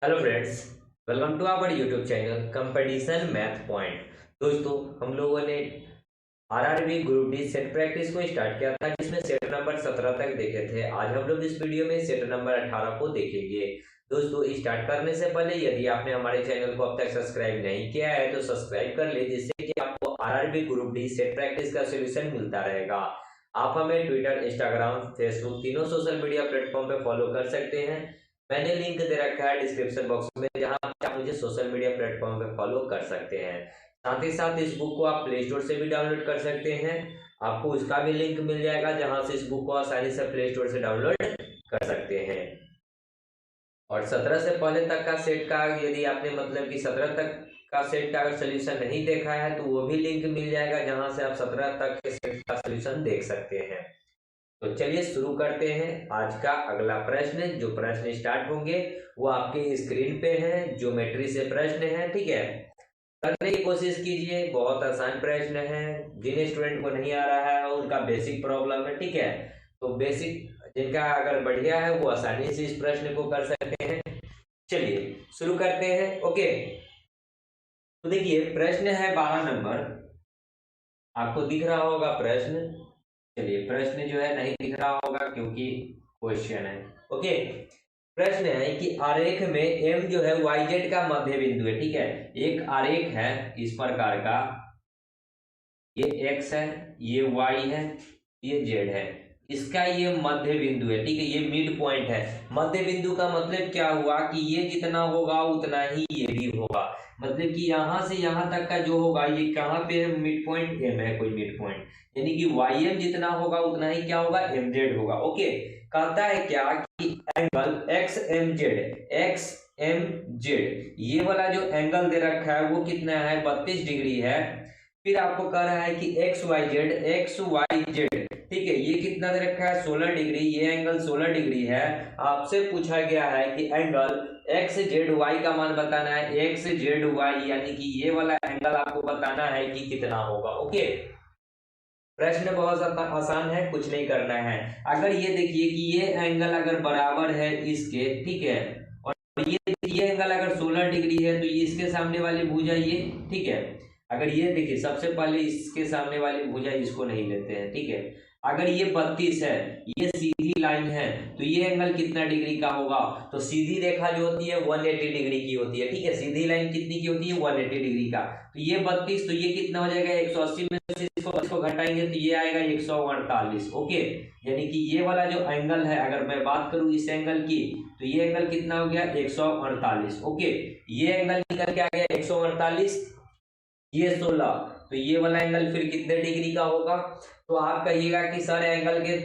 Hello friends, welcome to our YouTube channel competition math point. दोस्तों, हम लोगों ने RRB group D set practice को स्टार्ट किया था, जिसमें सेट नंबर 17 तक देखे थे। आज हम लोग इस वीडियो में सेट नंबर 18 को देखेंगे। दोस्तों, स्टार्ट करने से पहले यदि आपने हमारे चैनल को अब तक सब्सक्राइब नहीं किया है तो सब्सक्राइब कर ले, जिससे कि आपको RRB group D set practice का सोल्यूशन मिलता रहेगा। आप हमें ट्विटर, इंस्टाग्राम, फेसबुक तीनों सोशल मीडिया प्लेटफॉर्म पे फॉलो कर सकते हैं। मैंने लिंक दे रखा है डिस्क्रिप्शन बॉक्स में, जहां आप मुझे सोशल मीडिया प्लेटफॉर्म पे फॉलो कर सकते हैं। साथ ही साथ इस बुक को आप प्ले स्टोर से भी डाउनलोड कर सकते हैं। आपको उसका भी लिंक मिल जाएगा, जहां से इस बुक को आसानी से प्ले स्टोर से डाउनलोड कर सकते हैं। और 17 से पहले तक का सेट का, यदि आपने मतलब कि 17 तक का सेट का अगर सोल्यूशन नहीं देखा है तो वो भी लिंक मिल जाएगा, जहां से आप 17 तक के सेट का सोल्यूशन देख सकते हैं। तो चलिए शुरू करते हैं आज का अगला प्रश्न। जो प्रश्न स्टार्ट होंगे वो आपके स्क्रीन पे है, ज्योमेट्री से प्रश्न है। ठीक है, करने की कोशिश कीजिए, बहुत आसान प्रश्न है। जिन स्टूडेंट को नहीं आ रहा है उनका बेसिक प्रॉब्लम है। ठीक है, तो बेसिक जिनका अगर बढ़िया है वो आसानी से इस प्रश्न को कर सकते हैं। चलिए शुरू करते हैं। ओके, तो देखिए प्रश्न है 12 नंबर। आपको दिख रहा होगा प्रश्न। चलिए, प्रश्न जो है नहीं दिख रहा होगा क्योंकि क्वेश्चन है। ओके, प्रश्न है कि आरेख में एम जो है वाई जेड का मध्य बिंदु है। ठीक है, एक आरेख है इस प्रकार का, ये एक्स है, ये वाई है, ये जेड है। इसका ये मध्य बिंदु है। ठीक है, ये मिड पॉइंट है। मध्य बिंदु का मतलब क्या हुआ कि ये जितना होगा उतना ही ये भी होगा। मतलब कि यहां से यहां तक का जो होगा ये कहाँ पे है, मिड पॉइंट एम है, कोई मिड पॉइंट, यानी कि वाई एम जितना होगा उतना ही क्या होगा, एम जेड होगा। ओके, कहता है क्या कि angle X M Z, X M Z ये वाला जो एंगल दे रखा है वो कितना है, 32 डिग्री है। फिर आपको कह रहा है कि X Y Z, X Y Z, ठीक है, ये कितना दे रखा है, 16 डिग्री। ये एंगल 16 डिग्री है। आपसे पूछा गया है कि एंगल एक्स जेड वाई का मान बताना है। एक्स जेड वाई यानी कि ये वाला एंगल आपको बताना है कि कितना होगा। ओके, प्रश्न बहुत आसान है, कुछ नहीं करना है। अगर ये देखिए कि ये एंगल अगर बराबर है इसके, ठीक है, और ये एंगल अगर 16 डिग्री है तो ये इसके सामने वाली भुजा ये, ठीक है, अगर ये देखिए सबसे पहले इसके सामने वाली भुजा इसको नहीं लेते हैं। ठीक है, अगर ये 32 है, ये सीधी लाइन है, तो ये एंगल कितना डिग्री का होगा, तो सीधी रेखा जो होती है 180 डिग्री की होती है। ठीक है, सीधी लाइन कितनी की होती है, 180 डिग्री का। तो ये 32, तो ये कितना हो जाएगा, 180 में से इसको घटाएंगे तो ये आएगा 148। ओके, यानी कि ये वाला जो एंगल है, अगर मैं बात करूं इस एंगल की, तो ये एंगल कितना हो गया, 148। ओके, ये एंगल निकल के आ गया 148, ये 16, तो ये वाला एंगल फिर कितने डिग्री का होगा। तो आप कहिएगा कि सर एंगल के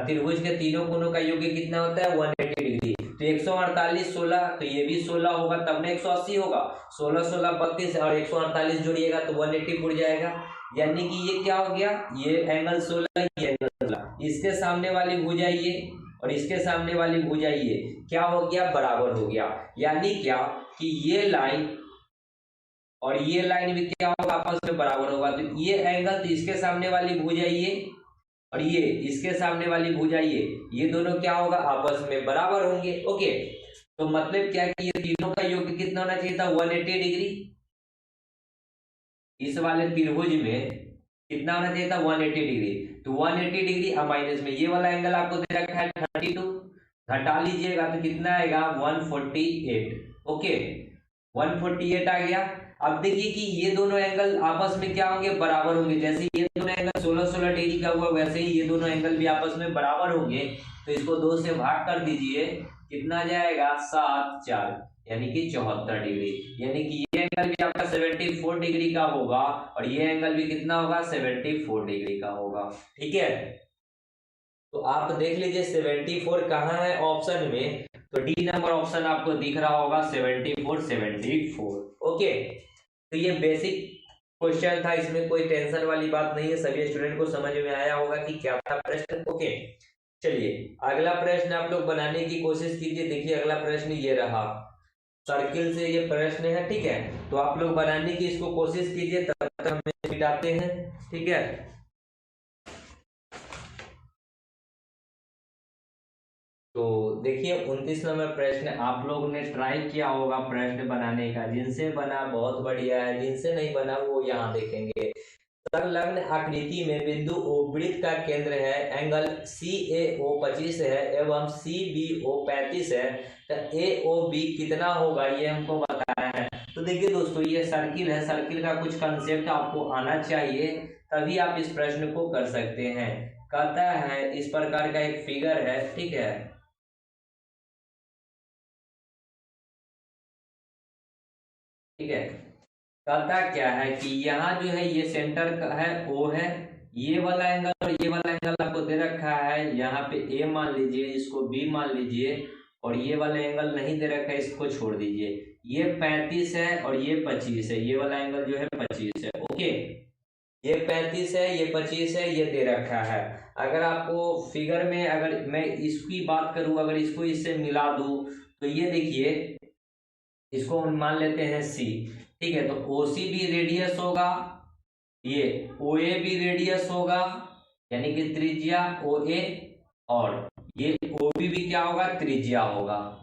त्रिभुज के तीनों कोणों का योग कितना होता है, 180 डिग्री। तो 148 16, तो ये भी 16 होगा, तब ना 180 होगा। 16 16 32 और 148 जोड़िएगा तो 180 जुड़ जाएगा। यानी कि ये क्या हो गया, ये एंगल 16, ये एंगल 16, इसके सामने वाली भुजा ये और इसके सामने वाली भुजा ये क्या हो गया, बराबर हो गया। यानी क्या कि ये लाइन और ये लाइन भी क्या होगा, आपस में बराबर होगा। तो ये एंगल, तो इसके सामने वाली भुजा ये और ये इसके सामने वाली भुजा ये दोनों क्या होगा, आपस में बराबर होंगे। ओके, तो मतलब क्या कि ये तीनों का योग कितना होना चाहिए था, 180 डिग्री। इस वाले त्रिभुज में कितना होना चाहिए था, 180 डिग्री। तो 180 डिग्री अब माइनस में ये वाला एंगल आपको दे रखा है 32, घटा लीजिएगा तो कितना आएगा, 148। ओके, 148 आ गया। अब देखिए कि ये दोनों एंगल आपस में क्या होंगे, बराबर होंगे। जैसे ये दोनों एंगल 16 16 डिग्री का हुआ, वैसे ही ये दोनों एंगल भी आपस में बराबर होंगे। तो इसको 2 से भाग कर दीजिए, कितना जाएगा, 7 4, यानी कि 74 डिग्री। यानी कि ये एंगल भी आपका 74 डिग्री का होगा और ये एंगल भी कितना होगा, 74 डिग्री का होगा। ठीक है, तो आप देख लीजिए 74 कहाँ है ऑप्शन में, तो डी नंबर ऑप्शन आपको दिख रहा होगा, 74 74। ओके, तो ये बेसिक क्वेश्चन था, इसमें कोई टेंशन वाली बात नहीं है। सभी स्टूडेंट को समझ में आया होगा कि क्या था प्रश्न। ओके, चलिए अगला प्रश्न आप लोग बनाने की कोशिश कीजिए। देखिए अगला प्रश्न ये रहा, सर्किल से ये प्रश्न है। ठीक है, तो आप लोग बनाने की इसको कोशिश कीजिए, तब तक हम मिटाते हैं। ठीक है। तो देखिए 29 नंबर प्रश्न आप लोग ने ट्राई किया होगा प्रश्न बनाने का, जिनसे बना बहुत बढ़िया है, जिनसे नहीं बना वो यहाँ देखेंगे। संलग्न आकृति में बिंदु O वृत्त का केंद्र है, एंगल CAO 25 है एवं CBO 35 है, तो AOB कितना होगा ये हमको बताना है। तो देखिए दोस्तों ये सर्किल है, सर्किल का कुछ कंसेप्ट आपको आना चाहिए, तभी आप इस प्रश्न को कर सकते हैं। कहता है इस प्रकार का एक फिगर है, ठीक है, ठीक है। कहता क्या है कि यहाँ जो है ये सेंटर का है O है, ये वाला एंगल और ये वाला एंगल आपको दे रखा है, यहाँ पे A मान लीजिए, इसको B मान लीजिए, और ये वाला एंगल नहीं दे रखा है, इसको छोड़ दीजिए। ये 35 है और ये 25 है, ये वाला एंगल जो है 25 है, ओके। ये 35 है, ये 25 है, ये दे रखा है। अगर आपको फिगर में अगर मैं इसकी बात करूं, अगर इसको इससे मिला दूं, तो ये देखिए इसको हम मान लेते हैं C, ठीक है। तो OC भी रेडियस होगा, ये OA भी रेडियस होगा, यानी कि त्रिज्या OA, और ये OB भी क्या होगा, त्रिज्या होगा।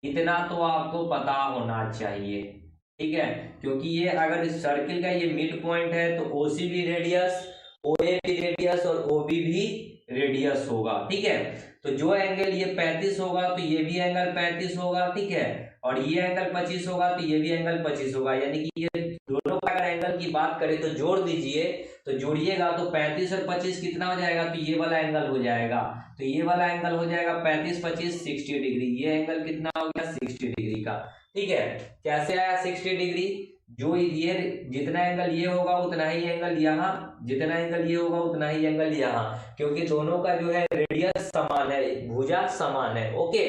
इतना तो आपको पता होना चाहिए, ठीक है, क्योंकि ये अगर इस सर्किल का ये मिड पॉइंट है तो OC भी रेडियस, OA भी रेडियस और OB भी रेडियस होगा, ठीक है। तो जो एंगल ये 35 होगा तो ये भी एंगल 35 होगा, ठीक है, और ये एंगल 25 होगा तो ये भी एंगल 25 होगा, यानी कि ये दोनों का अगर एंगल की बात करें तो जोड़ दीजिए, तो जोड़िएगा तो 35 और 25 कितना हो जाएगा, तो ये वाला एंगल हो जाएगा, तो ये वाला एंगल हो जाएगा 35 25 60 डिग्री, ये एंगल कितना हो गया 60 डिग्री का, ठीक है। कैसे आया 60 डिग्री, जो ये जितना एंगल ये होगा उतना ही एंगल यहाँ, जितना एंगल ये होगा उतना ही एंगल यहाँ, क्योंकि दोनों का जो है रेडियस समान है, भुजा समान है, ओके।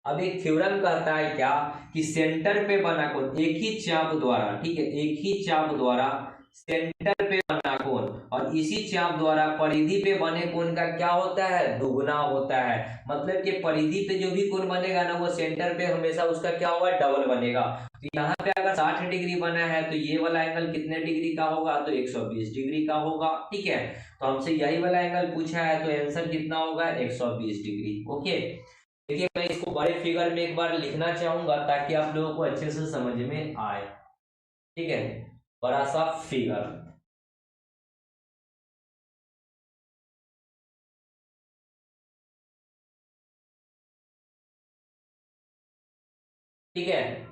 अब एक थ्योरम कहता है क्या कि सेंटर पे बना कोण एक ही चाप द्वारा, ठीक है, एक ही चाप द्वारा सेंटर पे बना कोण और इसी चाप द्वारा परिधि पे बने कोण का क्या होता है, दुगना होता है। मतलब कि परिधि पे जो भी कोण बनेगा ना वो सेंटर पे हमेशा उसका क्या होगा, डबल बनेगा। तो यहाँ पे अगर 60 डिग्री बना है तो ये वाला एंगल कितने डिग्री का होगा, तो 120 डिग्री का होगा, ठीक है। तो हमसे यही वाला एंगल पूछा है, तो आंसर कितना होगा, 120 डिग्री, ओके। देखिए मैं इसको बड़े फिगर में एक बार लिखना चाहूंगा ताकि आप लोगों को अच्छे से समझ में आए, ठीक है। बड़ा सा फिगर, ठीक है।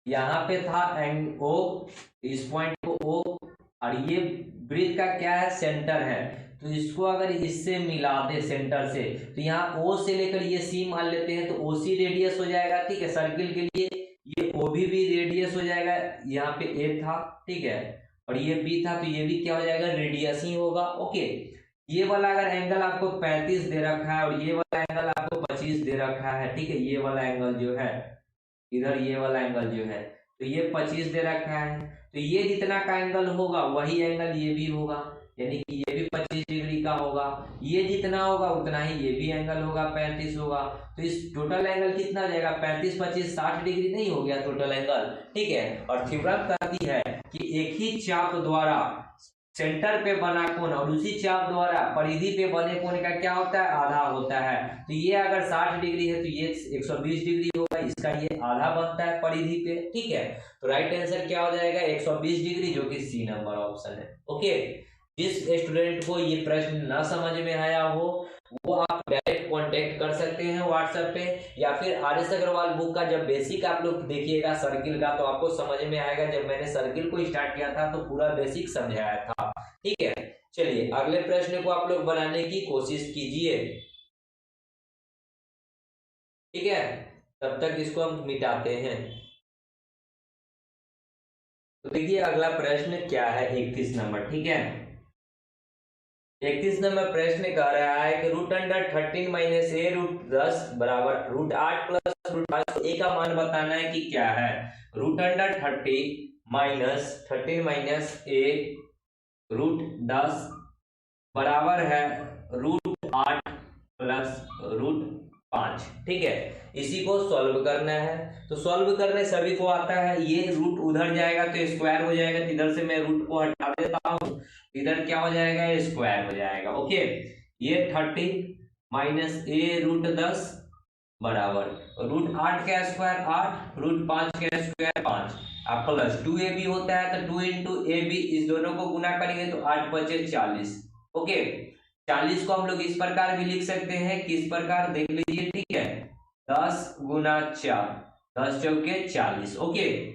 यहाँ पे था एंड O, इस पॉइंट को O, और ये ब्रिज का क्या है, सेंटर है, तो इसको अगर इससे मिला दे सेंटर से, तो यहाँ O से लेकर ये C मान लेते हैं, तो OC रेडियस हो जाएगा, ठीक है, सर्किल के लिए। ये OB भी रेडियस हो जाएगा, यहाँ पे A था, ठीक है, और ये B था, तो ये भी क्या हो जाएगा, रेडियस ही होगा, ओके। ये वाला अगर एंगल आपको 35 दे रखा है और ये वाला एंगल आपको 25 दे रखा है, ठीक है, ये वाला एंगल जो है इधर, ये वाला एंगल जो है, तो ये 25 दे रखा है, तो ये जितना का एंगल होगा वही एंगल ये भी होगा, यानी कि ये भी 25 डिग्री का होगा, ये जितना होगा उतना ही ये भी एंगल होगा, 35 होगा। तो इस टोटल एंगल कितना हो जाएगा, 35 25 60 डिग्री नहीं हो गया टोटल एंगल, ठीक है। और थ्योरम कहती है कि एक ही चाप द्वारा सेंटर पे बना कोण और उसी चाप द्वारा परिधि पे बने कोण का क्या होता है, आधा होता है। तो ये अगर 60 डिग्री है तो ये 120 डिग्री होगा, इसका ये आधा बनता है परिधि पे, ठीक है। तो राइट आंसर क्या हो जाएगा, 120 डिग्री, जो कि C नंबर ऑप्शन है, ओके। जिस स्टूडेंट को ये प्रश्न ना समझ में आया हो वो आप डायरेक्ट कांटेक्ट कर सकते हैं व्हाट्सएप पे, या फिर RS अग्रवाल बुक का जब बेसिक आप लोग देखिएगा सर्किल का तो आपको समझ में आएगा। जब मैंने सर्किल को स्टार्ट किया था तो पूरा बेसिक समझाया था, ठीक है। चलिए अगले प्रश्न को आप लोग बनाने की कोशिश कीजिए, ठीक है, तब तक इसको हम मिटाते हैं। तो देखिए अगला प्रश्न क्या है, 31 नंबर, ठीक है। 31 नंबर प्रश्न कह रहा है कि रूट अंडर 13 माइनस ए रूट 10 बराबर रूट 8 प्लस रूट 5, तो ए का मान बताना है कि क्या है। रूट अंडर 13 माइनस ए रूट 10 बराबर है रूट 8 प्लस रूट 5, ठीक है। इसी को सॉल्व करना है, तो सॉल्व करने सभी को आता है। ये रूट उधर जाएगा तो स्क्वायर हो जाएगा, तो इधर से मैं रूट को हटा देता हूं, इधर क्या हो जाएगा, स्क्वायर हो जाएगा, ओके। ये 13 माइनस ए रूट 10 बराबर रूट 8 का स्क्वायर 8, रूट 5 का स्क्वायर 5, अब प्लस 2ab होता है तो 2 इंटू ए बी, इस दोनों को गुना करेंगे तो 8 बचे 40। ओके, 40 को हम लोग इस प्रकार भी लिख सकते हैं, किस प्रकार देख लीजिए, ठीक है, 10 गुना 4, 10 चौके 40। ओके,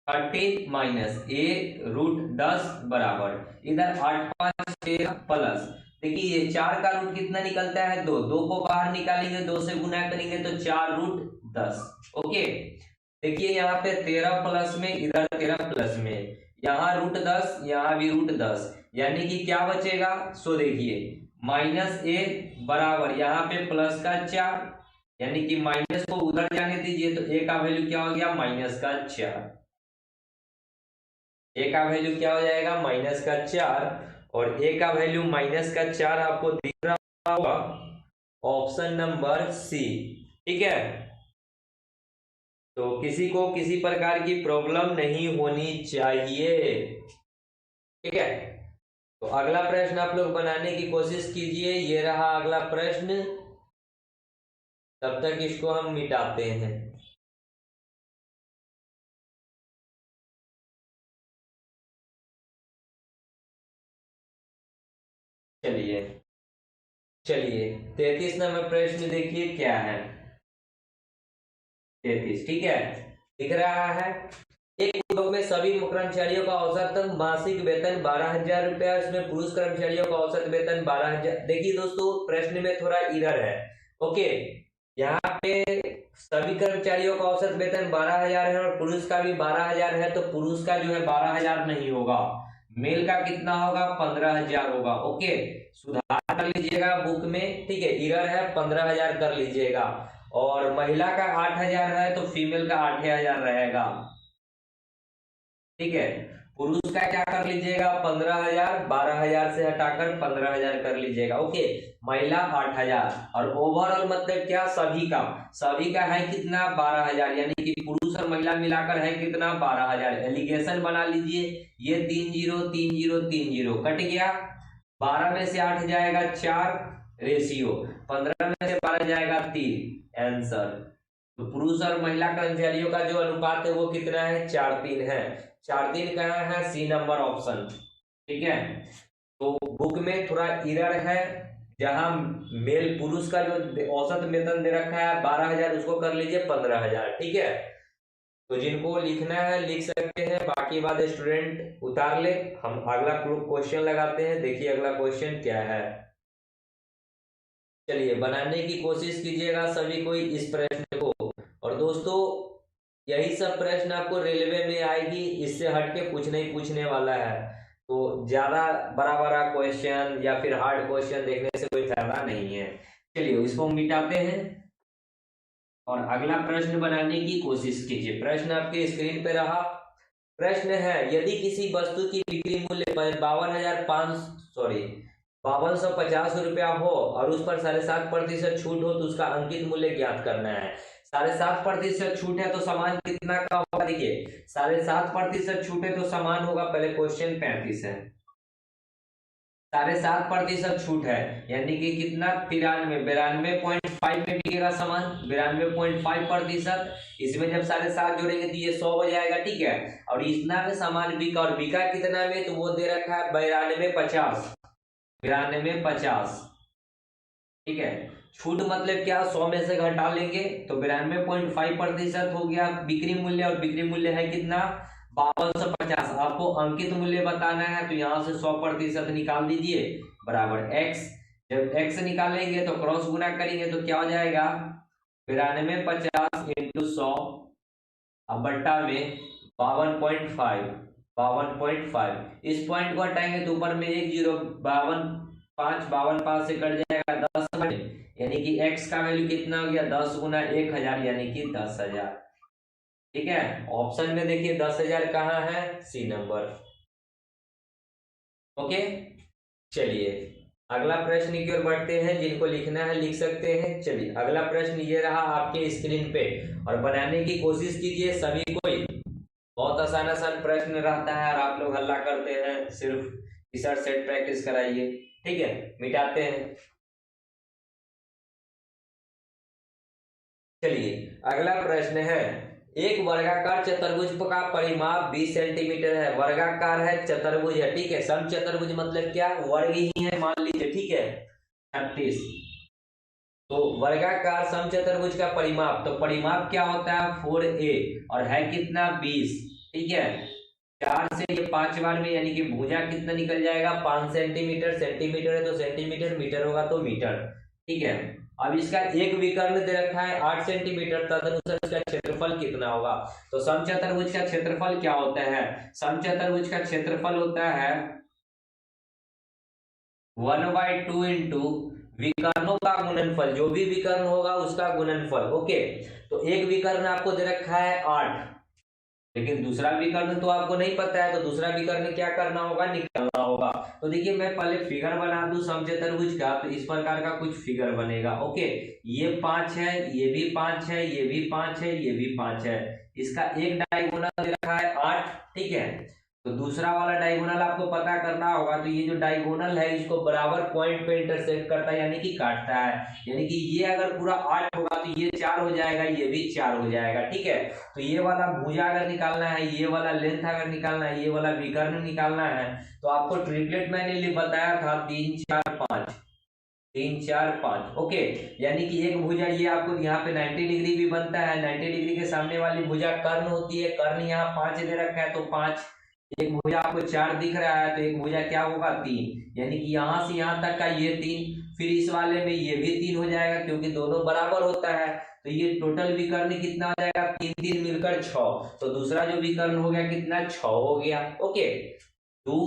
30 माइनस ए रूट 10 बराबर इधर 8 5 13 प्लस, देखिए ये 4 का रूट कितना निकलता है 2, 2 को बाहर निकालेंगे, 2 से गुना करेंगे तो 4 रूट 10। ओके, देखिए यहाँ पे 13 प्लस में, इधर 13 प्लस में, यहाँ रूट 10, यहाँ भी रूट 10, यानी कि क्या बचेगा, सो देखिए माइनस ए बराबर यहाँ पे प्लस का 4, यानी कि माइनस को उधर जाने दीजिए, तो ए का वैल्यू क्या हो गया माइनस का 4, ए का वैल्यू क्या हो जाएगा माइनस का 4, और ए का वैल्यू माइनस का 4 आपको दिख रहा होगा, ऑप्शन नंबर सी। ठीक है, तो किसी को किसी प्रकार की प्रॉब्लम नहीं होनी चाहिए। ठीक है, तो अगला प्रश्न आप लोग बनाने की कोशिश कीजिए, ये रहा अगला प्रश्न, तब तक इसको हम मिटाते हैं। चलिए चलिए 33 नंबर प्रश्न देखिए क्या है, 33, ठीक है, दिख रहा है, एक उद्योग में सभी कर्मचारियों का औसत मासिक वेतन 12,000 रुपया, इसमें पुरुष कर्मचारियों का औसत वेतन 12,000। देखिए दोस्तों प्रश्न में थोड़ा इरर है। ओके, यहाँ पे सभी कर्मचारियों का औसत वेतन 12,000 है और पुरुष का भी 12,000 है, तो पुरुष का जो है 12,000 नहीं होगा, मेल का कितना होगा 15,000 होगा। ओके, सुधार कर लीजिएगा बुक में, ठीक है, इरर है 15,000 कर लीजिएगा, और महिला का 8,000 है तो फीमेल का 8,000 रहेगा। ठीक है, पुरुष का क्या कर लीजिएगा 15,000, 12,000 से हटाकर 15,000 कर लीजिएगा। ओके, महिला 8,000, और ओवरऑल मतलब क्या, सभी का है कितना 12,000, यानी कि पुरुष और महिला मिलाकर है कितना 12,000। एलिगेशन बना लीजिए, ये 3 0 3 0 3 0 कट गया, 12 में से 8 जाएगा 4, रेशियो 15 में से 12 जाएगा 3, आंसर। तो पुरुष और महिला कर्मचारियों का जो अनुपात है वो कितना है 4:3 है, 4:3 कहाँ है, सी नंबर ऑप्शन। ठीक है, तो बुक में थोड़ा इरर है, जहां मेल पुरुष का जो औसत वेतन दे रखा है 12,000, उसको कर लीजिए 15,000। ठीक है, तो जिनको लिखना है लिख सकते हैं, बाकी बात स्टूडेंट उतार ले। हम अगला क्वेश्चन लगाते हैं, देखिए अगला क्वेश्चन क्या है। चलिए बनाने की कोशिश कीजिएगा सभी कोई इस प्रश्न को, और दोस्तों यही सब प्रश्न आपको रेलवे में आएगी, इससे हटके कुछ नहीं पूछने वाला है, तो ज्यादा बड़ा बड़ा क्वेश्चन या फिर हार्ड क्वेश्चन देखने से कोई फायदा नहीं है। चलिए इसको मिटाते हैं और अगला प्रश्न बनाने की कोशिश कीजिए। प्रश्न आपके स्क्रीन पे रहा, प्रश्न है यदि किसी वस्तु की बिक्री मूल्य 52,550 रुपया हो और उस पर 7.5% छूट हो तो उसका अंकित मूल्य ज्ञात करना है। 7.5% छूट है तो सामान कितना का होगा, देखिए 7.5% छूट है तो सामान होगा, पहले क्वेश्चन 35 है, 7.5% छूट है यानी कि कितना 92.5 में बिकेगा सामान, 92.5%, इसमें जब 7.5 जोड़ेंगे तो ये 100 हो जाएगा। ठीक है, और इतना में सामान बिका, और बिका कितना में, तो वो दे रखा है 92.50, 92.50। ठीक है, छूट मतलब क्या, 100 में से घटा लेंगे तो 92.5% हो गया बिक्री मूल्य, और बिक्री मूल्य है कितना 5250। आपको अंकित मूल्य बताना है तो यहाँ से 100% निकाल दीजिए बराबर x, जब x निकालेंगे तो क्रॉस गुना करेंगे तो क्या हो जाएगा 92.50 इंटू 100, अब बट्टा में 52.5, इस पॉइंट को हटाएंगे तो ऊपर में 1 0, 52.5 से कट जाएगा 10, यानी कि x का वैल्यू कितना हो गया 10 गुना 1000, यानी कि 10,000। ठीक है, ऑप्शन में देखिए 10,000 कहाँ है, सी नंबर। ओके, चलिए अगला प्रश्न की ओर बढ़ते हैं, जिनको लिखना है लिख सकते हैं। चलिए अगला प्रश्न ये रहा आपके स्क्रीन पे, और बनाने की कोशिश कीजिए सभी कोई, बहुत आसान आसान प्रश्न रहता है और आप लोग हल्ला करते हैं, सिर्फ रिसर्च सेट प्रैक्टिस कराइए। ठीक है, मिटाते हैं। चलिए अगला प्रश्न है, एक वर्गाकार चतुर्भुज का परिमाप 20 सेंटीमीटर है। वर्गाकार है, चतुर्भुज है, ठीक है। समचतुर्भुज मतलब क्या, वर्ग ही है मान लीजिए, ठीक है। 36, तो वर्गाकार समचतुर्भुज का परिमाप, तो परिमाप क्या होता है 4a और है कितना 20, ठीक है। 4 से ये 5 बार में, यानी कि भुजा कितना निकल जाएगा 5 सेंटीमीटर। सेंटीमीटर है तो सेंटीमीटर, मीटर होगा तो मीटर, ठीक है। अब इसका एक विकर्ण दे रखा है 8 सेंटीमीटर, तदनुसार इसका क्षेत्रफल कितना होगा। तो समचतुर्भुज का क्षेत्रफल क्या होता है, समचतुर्भुज का क्षेत्रफल होता है 1/2 इंटू विकर्णों का गुणनफल, जो भी विकर्ण होगा उसका गुणनफल, ओके। तो एक विकर्ण आपको दे रखा है 8, लेकिन दूसरा विकर्ण तो आपको नहीं पता है, तो दूसरा विकर्ण क्या करना होगा, निकालना होगा। तो देखिए मैं पहले फिगर बना दूं समचतुर्भुज का, तो इस प्रकार का कुछ फिगर बनेगा, ओके। ये 5 है, ये भी 5 है, ये भी 5 है, ये भी 5 है। इसका एक डायगोनल दे रखा है 8, ठीक है। तो दूसरा वाला डायगोनल आपको पता करना होगा। तो ये जो डायगोनल है इसको बराबर पॉइंट पे इंटरसेक्ट करता है, यानी कि काटता है। यानी कि ये अगर पूरा 8 होगा तो ये 4 हो जाएगा, ये भी 4 हो जाएगा, ठीक है। तो ये वाला भुजा अगर निकालना है, ये वाला लेंथ अगर निकालना है, ये वाला विकर्ण निकालना है, तो आपको ट्रिपलेट मैंने बताया था 3 4 5, 3 4 5, ओके। यानी कि एक भुजा ये आपको यहाँ पे 90 डिग्री भी बनता है, 90 डिग्री के सामने वाली भुजा कर्ण होती है। कर्ण यहाँ 5 दे रखा है तो 5, एक भुजा आपको 4 दिख रहा है तो एक भुजा क्या होगा 3, यानी कि यहां से यहां तक का ये 3, फिर इस वाले में ये भी 3 हो जाएगा क्योंकि दोनों बराबर होता है। तो ये टोटल विकर्ण कितना हो जाएगा 3 3 मिलकर 6। तो दूसरा जो विकर्ण हो गया कितना 6 हो गया, ओके। 2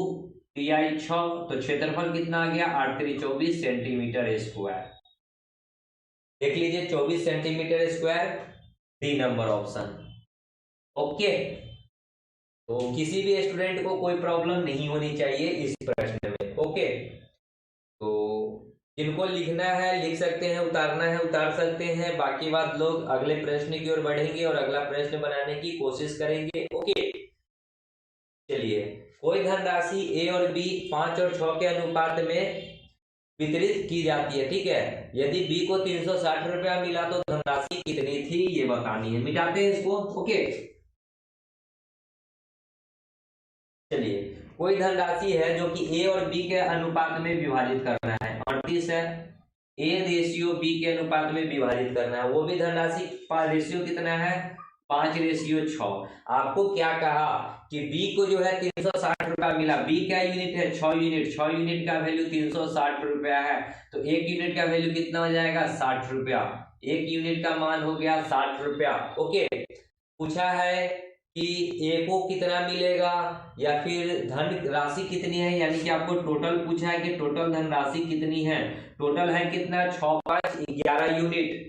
3 6, तो क्षेत्रफल कितना आ गया 8 3 24 सेंटीमीटर स्क्वायर। देख लीजिए 24 centimetre square, D number option, okay. तो किसी भी स्टूडेंट को कोई प्रॉब्लम नहीं होनी चाहिए इस प्रश्न में, ओके। तो जिनको लिखना है लिख सकते हैं, उतारना है उतार सकते हैं, बाकी बात लोग अगले प्रश्न की ओर बढ़ेंगे और अगला प्रश्न बनाने की कोशिश करेंगे, ओके। चलिए, कोई धनराशि ए और बी 5 और 6 के अनुपात में वितरित की जाती है, ठीक है। यदि बी को 360 रुपया मिला तो धनराशि कितनी थी ये बतानी है। मिटाते हैं इसको, ओके। चलिए, कोई धनराशि है जो कि ए और बी के अनुपात में विभाजित करना है, 38 है। ए रेशियो बी के अनुपात में विभाजित करना है, वो भी धनराशि रेशियो कितना है 5:6। आपको क्या कहा कि बी को जो है 360 रुपया मिला, बी क्या यूनिट है 6 यूनिट, 6 यूनिट का वैल्यू 360 रुपया है। तो एक यूनिट का वैल्यू कितना हो जाएगा 60 रुपया, एक यूनिट का मान हो गया 60 रुपया, ओके। पूछा है कि ए को कितना मिलेगा या फिर धन राशि कितनी है, यानी कि आपको टोटल पूछा है कि टोटल धन राशि कितनी है। टोटल है कितना 6 5 11 यूनिट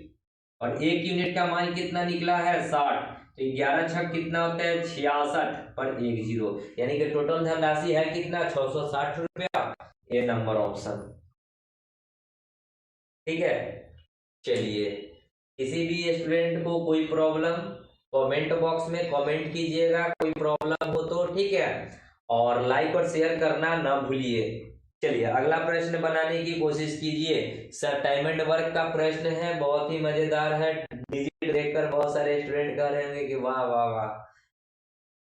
और एक यूनिट का मान कितना निकला है 60। तो 11 छक कितना होता है 66 पर 1 0, यानी कि टोटल धन राशि है कितना 660 रुपया, ए नंबर ऑप्शन, ठीक है। चलिए, किसी भी स्टूडेंट को कोई प्रॉब्लम कमेंट बॉक्स में कमेंट कीजिएगा, कोई प्रॉब्लम हो तो, ठीक है। और लाइक और शेयर करना ना भूलिए। चलिए अगला प्रश्न बनाने की कोशिश कीजिए। सर डायमंड वर्क का प्रश्न है, बहुत ही मजेदार है। डिजिट देखकर बहुत सारे स्टूडेंट कह रहे होंगे कि वाह वाह वाह,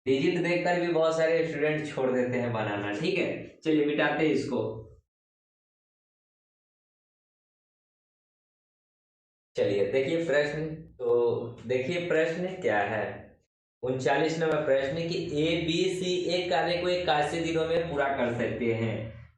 डिजिट देखकर भी बहुत सारे स्टूडेंट छोड़ देते हैं बनाना, ठीक है। चलिए मिटाते हैं इसको। चलिए देखिए प्रश्न, तो देखिए प्रश्न क्या है, 39 नंबर प्रश्न कि ए बी सी एक कार्य को 81 दिनों में पूरा कर सकते हैं।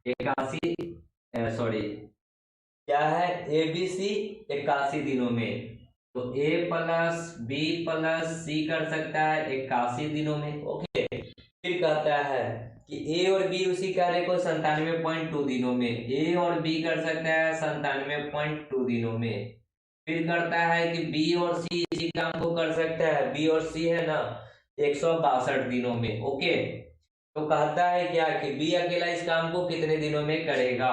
81 सॉरी क्या है ए बी सी 81 दिनों में, तो ए प्लस बी प्लस सी कर सकता है 81 दिनों में, ओके। फिर कहता है कि ए और बी उसी कार्य को 97.2 दिनों में, ए और बी कर सकता है 97.2 दिनों में। फिर करता है कि बी और सी इसी काम को कर सकता है, बी और सी है ना 162 दिनों में, ओके। तो कहता है क्या कि बी अकेला इस काम को कितने दिनों में करेगा,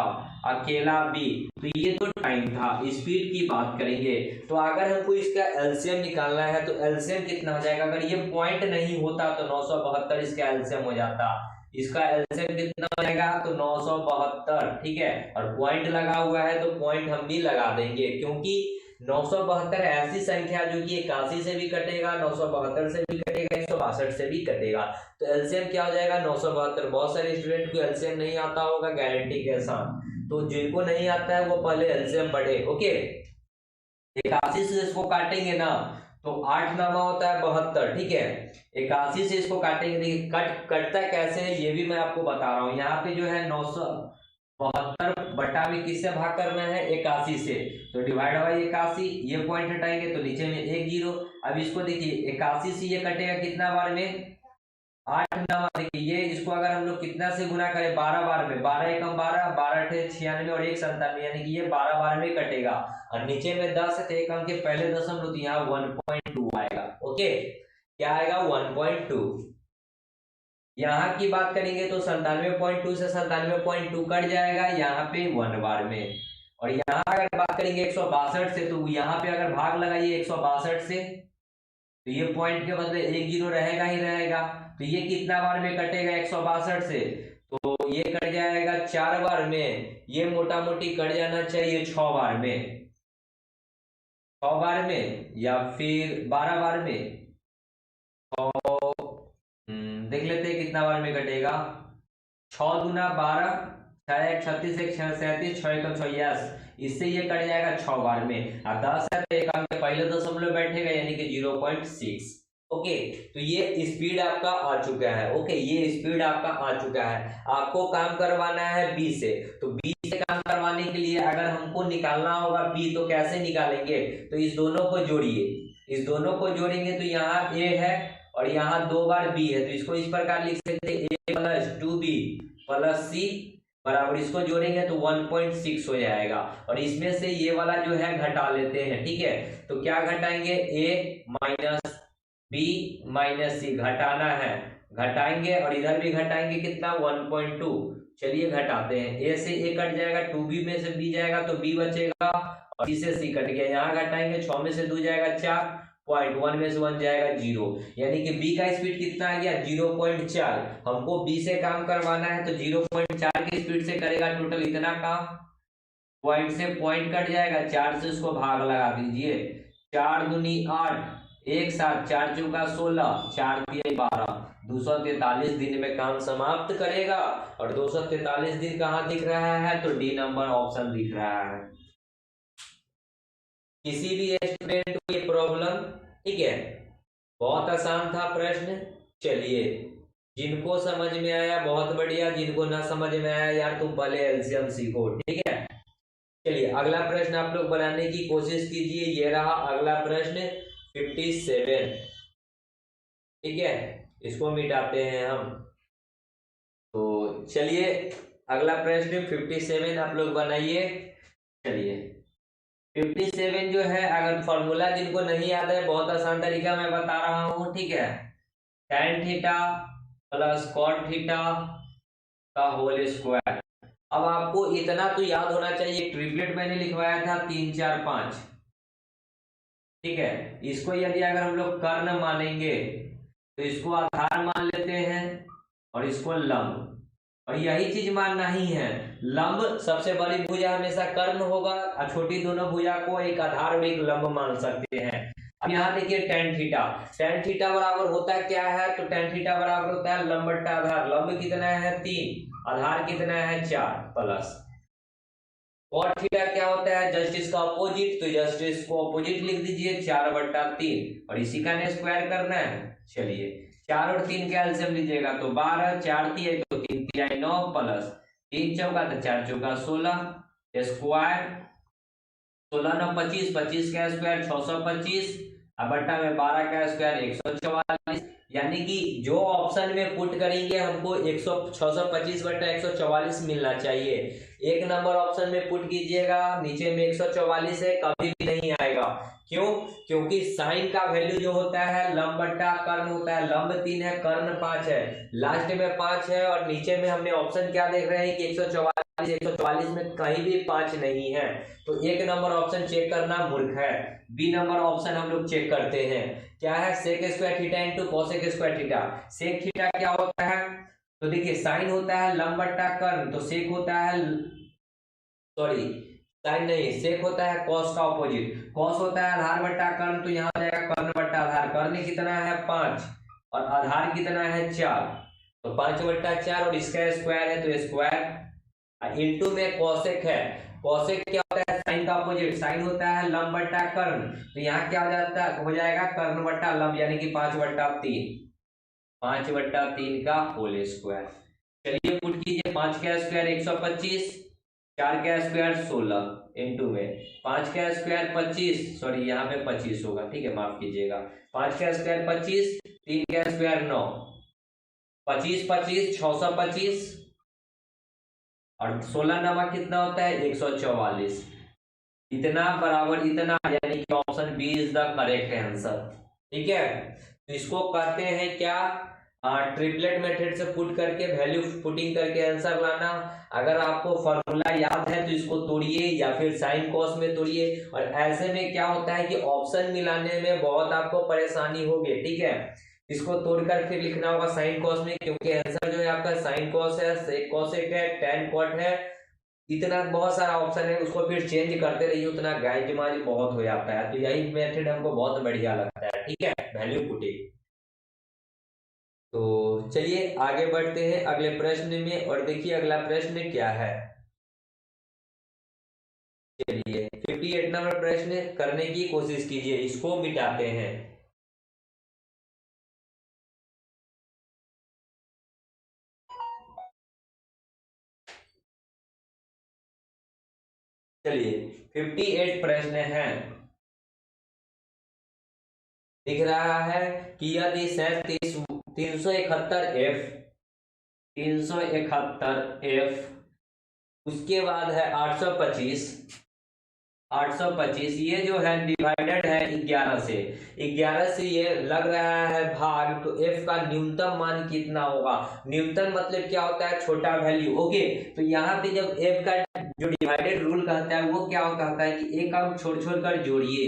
अकेला बी। तो ये तो टाइम था, स्पीड की बात करेंगे। तो अगर हमको इसका एलसीएम निकालना है तो एलसीएम कितना हो जाएगा, अगर ये पॉइंट नहीं होता तो 972 इसका एलसीएम हो जाता। इसका एलसीएम कितना हो जाएगा तो 972, ठीक है। और पॉइंट लगा हुआ है तो पॉइंट हम भी लगा देंगे, क्योंकि 972 ऐसी संख्या जो कि 81 से भी कटेगा, 972 से भी कटेगा, 162 से भी कटेगा। तो एलसीएम क्या हो जाएगा 972। बहुत सारे स्टूडेंट को एलसीएम नहीं आता होगा गारंटी के साथ, तो जिनको नहीं आता है वो पहले एलसीएम पढ़े। ओके, 81 से इसको काटेंगे ना तो 8 नामा होता है 72, ठीक है। 81 से इसको काटेंगे, देखिए कटता कैसे है ये भी मैं आपको बता रहा हूँ। यहाँ पे जो है 972 बटा में किससे भाग करना है 81 से, तो डिवाइड बाई 81, ये पॉइंट हटाएंगे तो नीचे में 1 0। अब इसको देखिए 81 से ये कटेगा कितना बार में 8 नामा। देखिए ये इसको अगर हम लोग कितना से गुना करें 12 बार में, 12 एकम 12, 12 अठे 96 और 1 97, यानी कि ये 12 बार में कटेगा। और नीचे में 10 है तो एक अंक के पहले दशमलव तो यहाँ 1.2 आएगा। ओके, क्या आएगा 1.2। यहाँ की बात करेंगे तो 97.2 से 97.2 कट जाएगा यहाँ पे 1 बार में। और यहाँ अगर बात करेंगे 162 से, तो यहाँ पे अगर भाग लगाइए 162 से तो ये पॉइंट के बदले 1 0 रहेगा ही रहेगा। तो ये कितना बार में कटेगा 162 से, तो ये कट जाएगा 4 बार में। ये मोटा मोटी कट जाना चाहिए 6 बार में, 6 बार में या फिर 12 बार में। देख लेते हैं कितना बार में कटेगा। 6 दूना 12, 6 1 36, 1 6 37, 6 1 66, इससे ये कट जाएगा 6 बार में। और 10 है तो एक अंक के पहले दशमलव बैठेगा यानी कि 0.6। ओके, तो ये स्पीड आपका आ चुका है। ओके, ये स्पीड आपका आ चुका है। आपको काम करवाना है बी से, तो बी से काम करवाने के लिए अगर हमको निकालना होगा बी, तो कैसे निकालेंगे, तो इस दोनों को जोड़िए, इस दोनों को जोड़ेंगे तो यहाँ ए है और यहाँ 2 बार बी है, तो इसको इस प्रकार लिख सकते हैं ए प्लस 2b प्लस सी बराबर, इसको जोड़ेंगे तो 1.6 हो जाएगा। और इसमें से ये वाला जो है घटा लेते हैं, ठीक है। तो क्या घटाएंगे ए माइनस बी माइनस सी घटाना है, घटाएंगे और इधर भी घटाएंगे कितना 1.2। चलिए घटाते हैं, ए से ए कट जाएगा, 2b में से बी जाएगा तो बी बचेगा और सी से सी कट गया। यहाँ घटाएंगे 6 में से 2 जाएगा 4, 0.1 में से 1 जाएगा 0, यानी कि बी का स्पीड कितना आ गया 0.4। हमको बी से काम करवाना है तो 0.4 की स्पीड से करेगा टोटल इतना काम। पॉइंट से पॉइंट कट जाएगा, 4 से उसको भाग लगा दीजिए, 4 दूनी 8, 1 7, 4 चौका 16, 4 तिया 12, 243 दिन में काम समाप्त करेगा। और 243 दिन कहाँ दिख रहा है, तो डी नंबर ऑप्शन दिख रहा है। किसी भी स्टूडेंट को ये प्रॉब्लम, ठीक है, बहुत आसान था प्रश्न। चलिए, जिनको समझ में आया बहुत बढ़िया, जिनको ना समझ में आया यार तुम पहले एलसीएम सीखो, ठीक है। चलिए अगला प्रश्न आप लोग बनाने की कोशिश कीजिए। ये रहा अगला प्रश्न 57, ठीक है, इसको मिटाते हैं हम। तो चलिए अगला प्रश्न 57 आप लोग बनाइए। चलिए 57 जो है, अगर फॉर्मूला जिनको नहीं याद है बहुत आसान तरीका मैं बता रहा हूं, ठीक है। tan theta plus cot theta का होल स्क्वायर। अब आपको इतना तो याद होना चाहिए, ट्रिपलेट मैंने लिखवाया था 3 4 5, ठीक है। इसको यदि अगर हम लोग कर्ण मानेंगे तो इसको आधार मान लेते हैं और इसको लंब, और यही चीज मानना ही है। लंब सबसे बड़ी भुजा हमेशा कर्ण होगा और छोटी दोनों भुजा को एक आधार और एक लंब मान सकते हैं। अब यहाँ देखिए tan थीटा, tan थीटा बराबर होता है क्या है, तो tan थीटा बराबर होता है लंब बट्टा आधार। लंब कितना है 3, आधार कितना है 4, प्लस cot थीटा क्या होता है जस्ट इसका अपोजिट, तो जस्ट इसको अपोजिट लिख दीजिए 4/3 और इसी का स्क्वायर करना है। चलिए 4 और 3 का एलसीएम लीजिएगा तो 12, 4 3 तो 3 3 9 प्लस 3 चौका तो 4 चौका 16 स्क्वायर, 16 9 25, 25 का स्क्वायर 625 और बट्टा में 12 का स्क्वायर 144, यानी कि जो ऑप्शन में पुट करेंगे हमको 625/144 मिलना चाहिए। एक नंबर ऑप्शन में पुट कीजिएगा, नीचे में 144 है, कभी भी नहीं आएगा। क्यों? क्योंकि साइन का वैल्यू जो होता है लंब बट्टा कर्ण होता है। लंब 3 है, कर्ण 5 है, लास्ट में 5 है और नीचे में हमने ऑप्शन क्या देख रहे हैं कि 144 में कहीं भी 5 नहीं है। तो एक नंबर ऑप्शन चेक करना मूर्ख है। बी नंबर ऑप्शन हम लोग चेक करते हैं, क्या है sec square theta into cosec square theta. Sec theta क्या होता है, तो देखिए साइन होता है लंब बट्टा कर्ण, तो सेक होता है, सॉरी साइन नहीं, सेक होता है कॉस का ऑपोजिट। कॉस होता है आधार बट्टा कर्ण, तो यहाँ हो जाएगा कर्ण बट्टा आधार। कर्ण कितना है 5 और आधार कितना है 4, तो 5/4 और इसका स्क्वायर है तो स्क्वायर। इंटू में कॉसेक है। कॉसेक क्या होता है साइन का अपोजिट। साइन होता है लंब बट्टा कर्ण, तो यहाँ क्या हो जाएगा कर्ण बट्टा लंब, यानी कि 5/3। 5/3 का होल स्क्वायर। चलिए पुट कीजिए, 5 का स्क्वायर 125, 4 का स्क्वायर 16 इंटू में 5 का स्क्वायर 25, सॉरी यहाँ पे 25 होगा, ठीक है माफ कीजिएगा। 5 का स्क्वायर 25, 3 का स्क्वायर 9, 25 25 625 और 16 नवा कितना होता है 144। इतना बराबर इतना, यानी कि option B is the correct answer. ठीक है, तो इसको कहते हैं क्या, ट्रिपलेट मेथड से पुट करके वैल्यू पुटिंग करके आंसर लाना। अगर आपको फॉर्मूला याद है तो इसको तोड़िए या फिर साइन कॉस में तोड़िए। और ऐसे में क्या होता है कि ऑप्शन मिलाने में बहुत आपको परेशानी होगी। ठीक है, इसको तोड़कर फिर लिखना होगा साइन कॉस में, क्योंकि आंसर जो है आपका साइन कॉस है, सेक कॉसेक है, टेन कॉट है, इतना बहुत सारा ऑप्शन है। उसको फिर चेंज करते रहिए, उतना गाइड बहुत हो जाता है। तो यही मेथड हमको बहुत बढ़िया लगता है। ठीक है, वैल्यू पुटिंग। तो चलिए आगे बढ़ते हैं अगले प्रश्न में, और देखिए अगला प्रश्न क्या है। चलिए 58 नंबर प्रश्न करने की कोशिश कीजिए, इसको मिटाते हैं। चलिए 58 प्रश्न है। दिख रहा है कि यदि 371F उसके बाद है 825 ये जो है डिवाइडेड है 11 से। 11 से ये लग रहा है भाग, तो f का न्यूनतम मान कितना होगा। न्यूनतम मतलब क्या होता है छोटा वैल्यू। ओके, तो यहाँ पे जब f का जो डिवाइडेड रूल कहता है वो क्या कहता है कि एक अंक छोड़ छोड़ कर जोड़िए।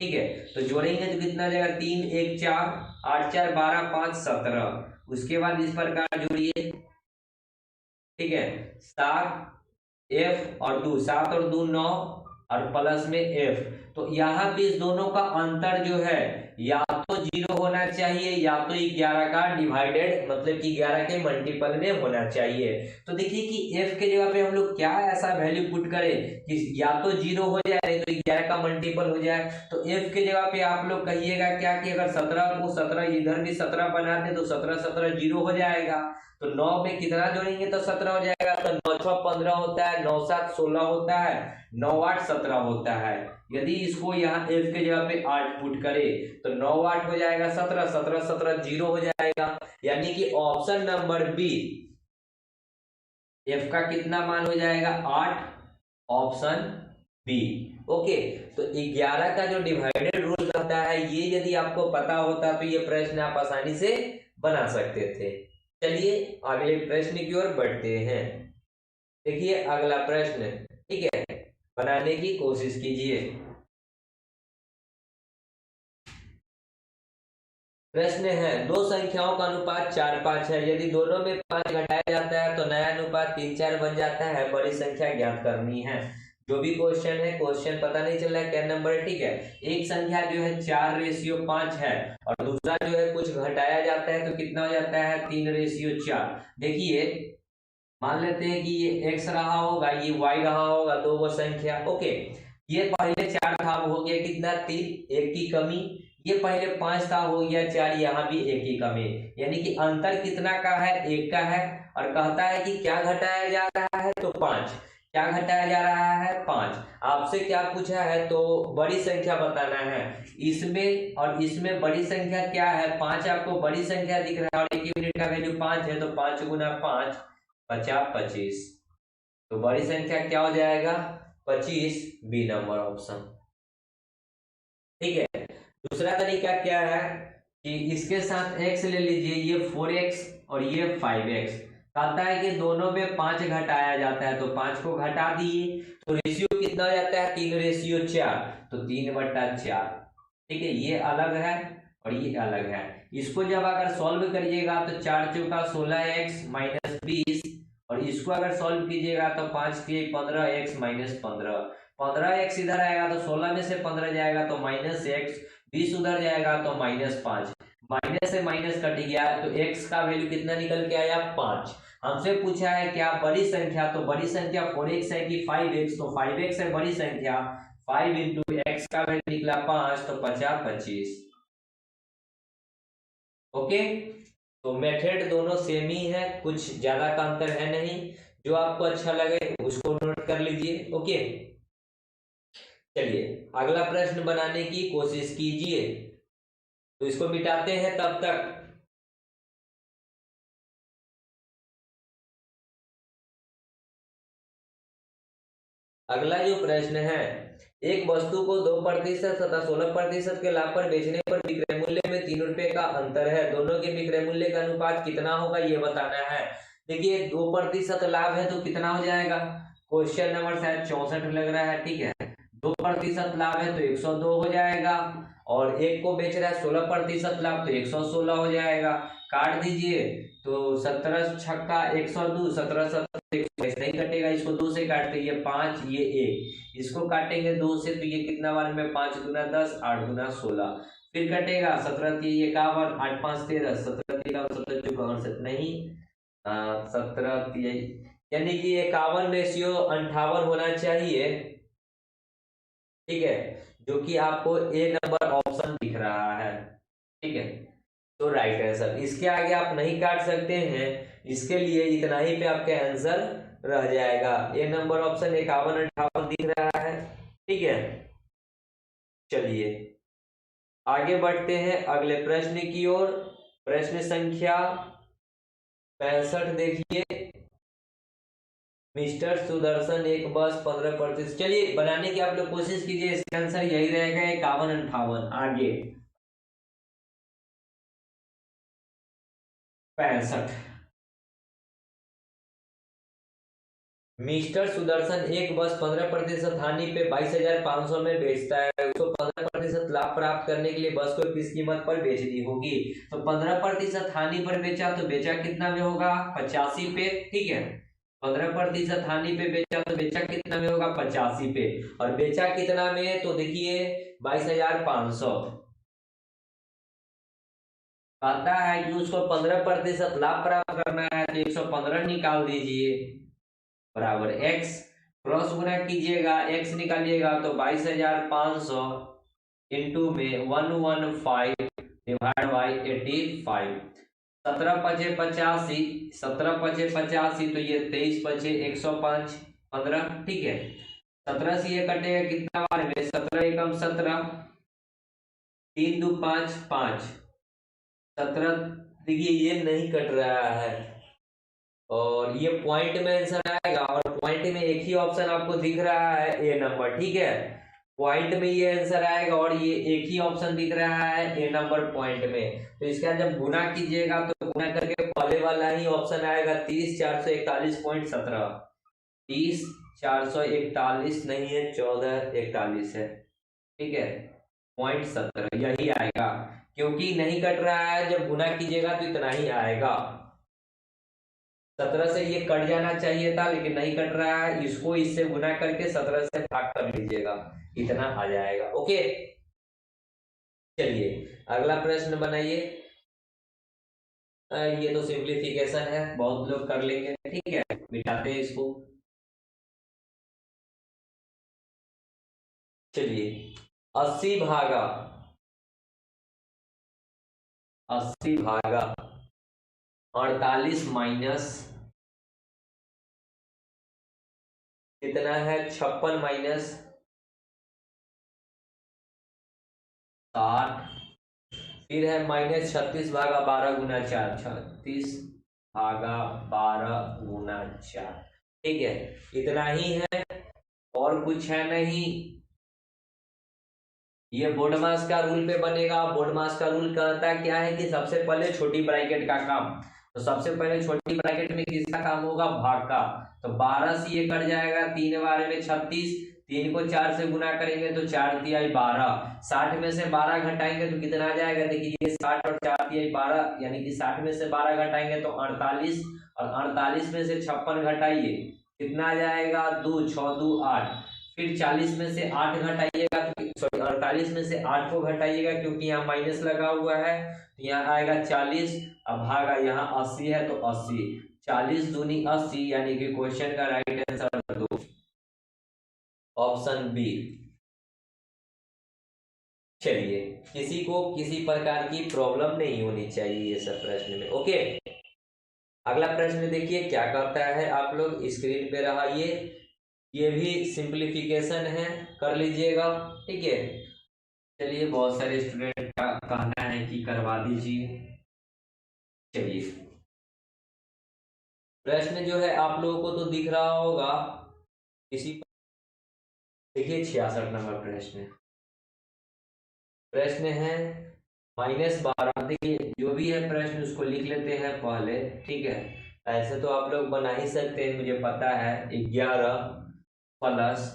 ठीक है, तो जोड़ेंगे तो कितना जाएगा 3 1 4 8 4 12 5 17। उसके बाद इस प्रकार जोड़िए। ठीक है, 7 f और 2, 7 और 2 9 और प्लस में f। तो यहाँ पे इस दोनों का अंतर जो है या तो 0 होना चाहिए या तो 11 का डिवाइडेड मतलब कि 11 के मल्टीपल में होना चाहिए। तो देखिए कि f के जगह पे हम लोग क्या ऐसा वैल्यू पुट करें कि या तो 0 हो जाए नहीं तो 11 का मल्टीपल हो जाए। तो f के जगह पे आप लोग कहिएगा क्या कि अगर 17 को 17 इधर भी 17 बना दे तो 17 17 0 हो जाएगा। तो 9 में कितना जोड़ेंगे तो 17 हो जाएगा। तो 9 6 15 होता है, 9 7 16 होता है, 9 8 17 होता है। यदि इसको यहाँ f के जगह पे 8 पुट करे तो 9 8 हो जाएगा 17, 17 17 0 हो जाएगा। यानी कि ऑप्शन नंबर बी f का कितना मान हो जाएगा 8, ऑप्शन बी। ओके, तो 11 का जो डिवाइडेड रूल रहता है ये यदि आपको पता होता तो ये प्रश्न आप आसानी से बना सकते थे। चलिए अगले प्रश्न की ओर बढ़ते हैं। देखिए अगला प्रश्न, ठीक है, बनाने की कोशिश कीजिए। प्रश्न है दो संख्याओं का अनुपात 4 5 है। यदि दोनों में 5 घटाया जाता है तो नया अनुपात 3 4 बन जाता है। बड़ी संख्या ज्ञात करनी है। जो भी क्वेश्चन है, क्वेश्चन पता नहीं चल रहा है क्या नंबर है। ठीक है, एक संख्या जो है 4:5 है और दूसरा जो है कुछ घटाया जाता है तो कितना हो जाता है 3:4। देखिए मान लेते हैं कि ये x रहा होगा, ये y रहा होगा, दो वो संख्या। ओके, ये पहले 4 था, हो गया कितना 3, 1 की कमी। ये पहले 5 था, हो गया 4, यहाँ भी 1 की कमी। यानी कि अंतर कितना का है 1 का है। और कहता है कि क्या घटाया जा रहा है तो 5। क्या घटाया जा रहा है 5। आपसे क्या पूछा है तो बड़ी संख्या बताना है। इसमें और इसमें बड़ी संख्या क्या है 5, आपको बड़ी संख्या दिख रहा है और 1 यूनिट का वैल्यू 5 है, तो 5 गुना 5 50 25। तो बड़ी संख्या क्या हो जाएगा 25, बी नंबर ऑप्शन। ठीक है, दूसरा तरीका क्या है कि इसके साथ x ले लीजिए, ये 4x और ये 5x। कहता है कि दोनों में 5 घटाया जाता है तो 5 को घटा दिए तो रेशियो कितना हो जाता है 3:4, तो 3/4। ठीक है, ये अलग है और ये अलग है। इसको जब अगर सॉल्व करिएगा तो 4 चौका 16x माइनस 20, और इसको अगर सॉल्व कीजिएगा तो 5 के 15x माइनस 15। 15x इधर आएगा तो 16 में से 15 जाएगा तो -x, 20 उधर जाएगा तो -5, माइनस से माइनस कट गया तो x का वैल्यू कितना निकल के आया 5। हमसे पूछा है क्या बड़ी संख्या, तो बड़ी संख्या 4x है कि 5x, तो 5x है बड़ी संख्या, 5 इंटू x का वैल्यू निकला 5 तो 50 25। ओके, तो मेथड दोनों सेम ही है, कुछ ज्यादा का अंतर है नहीं, जो आपको अच्छा लगे उसको नोट कर लीजिए। ओके, चलिए अगला प्रश्न बनाने की कोशिश कीजिए, तो इसको मिटाते हैं तब तक। अगला जो प्रश्न है, एक वस्तु को 2% तथा 16% के लाभ पर बेचने पर विक्रय मूल्य में 3 रुपए का अंतर है, दोनों के विक्रय मूल्य का अनुपात कितना होगा ये बताना है। देखिए 2% लाभ है तो कितना हो जाएगा, क्वेश्चन नंबर शायद 64 लग रहा है, ठीक है। 2% लाभ है तो 102 हो जाएगा, और एक को बेच रहा है 16% लाभ तो 116 हो जाएगा। काट दीजिए तो 17 छक्का 102, 17 17 नहीं कटेगा, इसको 2 से काटते, ये 5 ये 1, इसको काटेंगे 2 से तो ये कितना बार में 5 दूना 10, 8 दूना 16, फिर कटेगा 17 3 51, 8 5 13, 17 3 17 54 नहीं 17 यानी कि 51 रेशियो 58 होना चाहिए, ठीक है, जो कि आपको ए नंबर ऑप्शन दिख रहा है, ठीक है, तो राइट आंसर। इसके आगे आप नहीं काट सकते हैं, इसके लिए इतना ही पे आपका आंसर रह जाएगा, ए नंबर ऑप्शन 51 58 दिख रहा है, ठीक है। चलिए आगे बढ़ते हैं अगले प्रश्न की ओर। प्रश्न संख्या 65 देखिए, मिस्टर सुदर्शन एक बस 15%। चलिए बनाने की आप लोग कोशिश कीजिए, इसका आंसर यही रहेगा 51 58। आगे 65, मिस्टर सुदर्शन एक बस 15% हानि पे 22,500 में बेचता है, उसको 15% लाभ प्राप्त करने के लिए बस को किस कीमत पर बेचनी होगी। तो 15% हानि पर बेचा तो बेचा कितना में होगा 85 पे, ठीक है। 15% हानि पे बेचा तो बेचा कितना में होगा 85 पे, और बेचा कितना में, तो देखिए 22,500। कहता है कि उसको 15% लाभ प्राप्त करना है तो 115 निकाल दीजिए बराबर x, क्रॉस गुना कीजिएगा, x निकालिएगा तो 22,500 इंटू में 115 डिवाइड बाई 85, 17 पचे 85, 17 पचे 85 तो ये 23 पचे 105 15, ठीक है। 17 से ये कटेगा कितना बार में, 17 एकम 17, 3 दू 5 5, 17, देखिए ये नहीं कट रहा है, और ये पॉइंट में आंसर आएगा, और पॉइंट में एक ही ऑप्शन आपको दिख रहा है ए नंबर, ठीक है। पॉइंट में ये आंसर आएगा और ये एक ही ऑप्शन दिख रहा है ए नंबर पॉइंट में, तो इसका जब गुना कीजिएगा तो गुना करके पहले वाला ही ऑप्शन आएगा 30,441.17, 30,441 नहीं है 1441 है, ठीक है, 0.17 यही आएगा, क्योंकि नहीं कट रहा है, जब गुना कीजिएगा तो इतना ही आएगा। 17 से ये कट जाना चाहिए था लेकिन नहीं कट रहा है, इसको इससे गुना करके 17 से भाग कर लीजिएगा, इतना आ जाएगा। ओके, चलिए अगला प्रश्न बनाइए। ये तो सिंप्लीफिकेशन है, बहुत लोग कर लेंगे, ठीक है, मिटाते हैं इसको। चलिए 80 भागा 48 माइनस कितना है 56 माइनस 60, फिर है माइनस 36 भागा 12 गुना 4, 36 भागा 12 गुना 4, ठीक है, इतना ही है और कुछ है नहीं। ये बोर्ड मास का रूल पे बनेगा। बोर्ड मास का रूल कहता क्या है कि सबसे पहले छोटी ब्रैकेट का काम, तो सबसे पहले छोटी ब्रैकेट में किसका काम होगा, भाग का, तो 12 से ये कट जाएगा, 3 बार में 36, 3 को 4 से गुना करेंगे तो 4 तिहाई 12, 60 में से 12 घटाएंगे तो कितना आ जाएगा, देखिए ये 60 और 4 तिहाई 12, यानी कि 60 में से 12 घटाएंगे तो 48, और 48 में से 56 घटाइए कितना आ जाएगा 2 6 2 8, फिर 40 में से 8 घटाइएगा, सॉरी 48 में से 8 को घटाइएगा क्योंकि यहाँ माइनस लगा हुआ है, तो यहाँ आएगा 40। अब भागा यहाँ 80 है तो 80, 40 दूनी 80, यानी कि क्वेश्चन का राइट आंसर दो, ऑप्शन बी। चलिए, किसी को किसी प्रकार की प्रॉब्लम नहीं होनी चाहिए ये सब प्रश्न में। ओके, अगला प्रश्न देखिए क्या कहता है, आप लोग स्क्रीन पे रहा, ये भी सिंप्लीफिकेशन है, कर लीजिएगा। ठीक है, चलिए, बहुत सारे स्टूडेंट का कहना है कि करवा दीजिए। चलिए, प्रश्न जो है आप लोगों को तो दिख रहा होगा किसी, देखिए 66 नंबर प्रश्न है -12। देखिए, जो भी है प्रश्न उसको लिख लेते हैं पहले। ठीक है, ऐसे तो आप लोग बना ही सकते हैं, मुझे पता है। 11 प्लस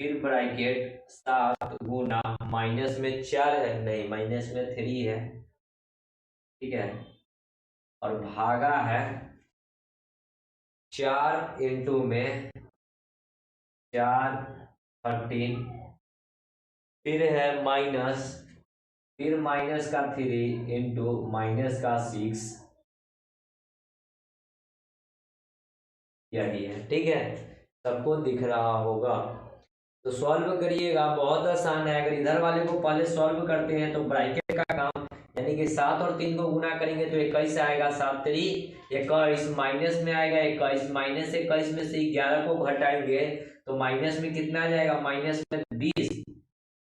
फिर ब्रैकेट 7 गुना माइनस में 4 है, नहीं माइनस में 3 है। ठीक है, और भागा है 4 इंटू में 4 13, फिर है माइनस, फिर माइनस का 3 इंटू माइनस का 6, यही है। ठीक है, सबको दिख रहा होगा, तो सॉल्व करिएगा, बहुत आसान है। अगर इधर वाले को पहले सॉल्व करते हैं तो ब्रैकेट का काम, यानी कि 7 और 3 को गुना करेंगे तो 21 आएगा, 7 3 21, माइनस में आएगा 21, माइनस 21 में से 11 को घटाएंगे तो माइनस में कितना आ जाएगा, माइनस में 20,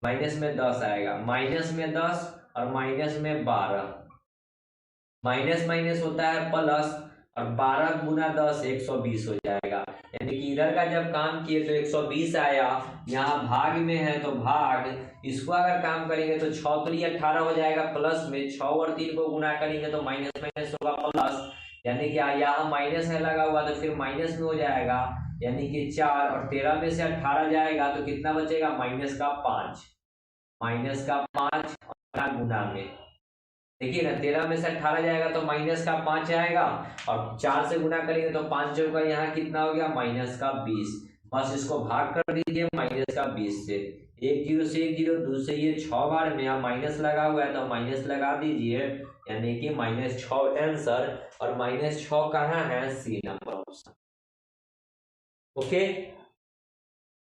माइनस में 10 आएगा, माइनस में 10 और माइनस में 12, माइनस माइनस होता है प्लस, और 12 गुना 10 120 हो जाएगा। यानी कि इधर का जब काम किए तो 120 आया, यहाँ भाग में है तो भाग, इसको अगर काम करेंगे तो 6 3 18 हो जाएगा, प्लस में 6 और 3 को गुना करेंगे तो माइनस माइनस होगा प्लस, यानी कि यहाँ माइनस है लगा हुआ तो फिर माइनस में हो जाएगा, यानी कि 4 और 13 में से 18 जाएगा तो कितना बचेगा, माइनस का 5, माइनस का 5 और गुना में, देखिए ना 13 में से 18 जाएगा तो माइनस का 5 आएगा, और 4 से गुना करेंगे तो 5 का यहाँ कितना हो गया, माइनस का 20। बस इसको भाग कर दीजिए माइनस का 20 से, एक जीरो से एक जीरो, दूसरे ये 6 बार में यहाँ माइनस लगा हुआ है तो माइनस लगा दीजिए, यानी कि -6 आंसर, और -6 कहाँ है, सी नंबर ऑप्शन। ओके,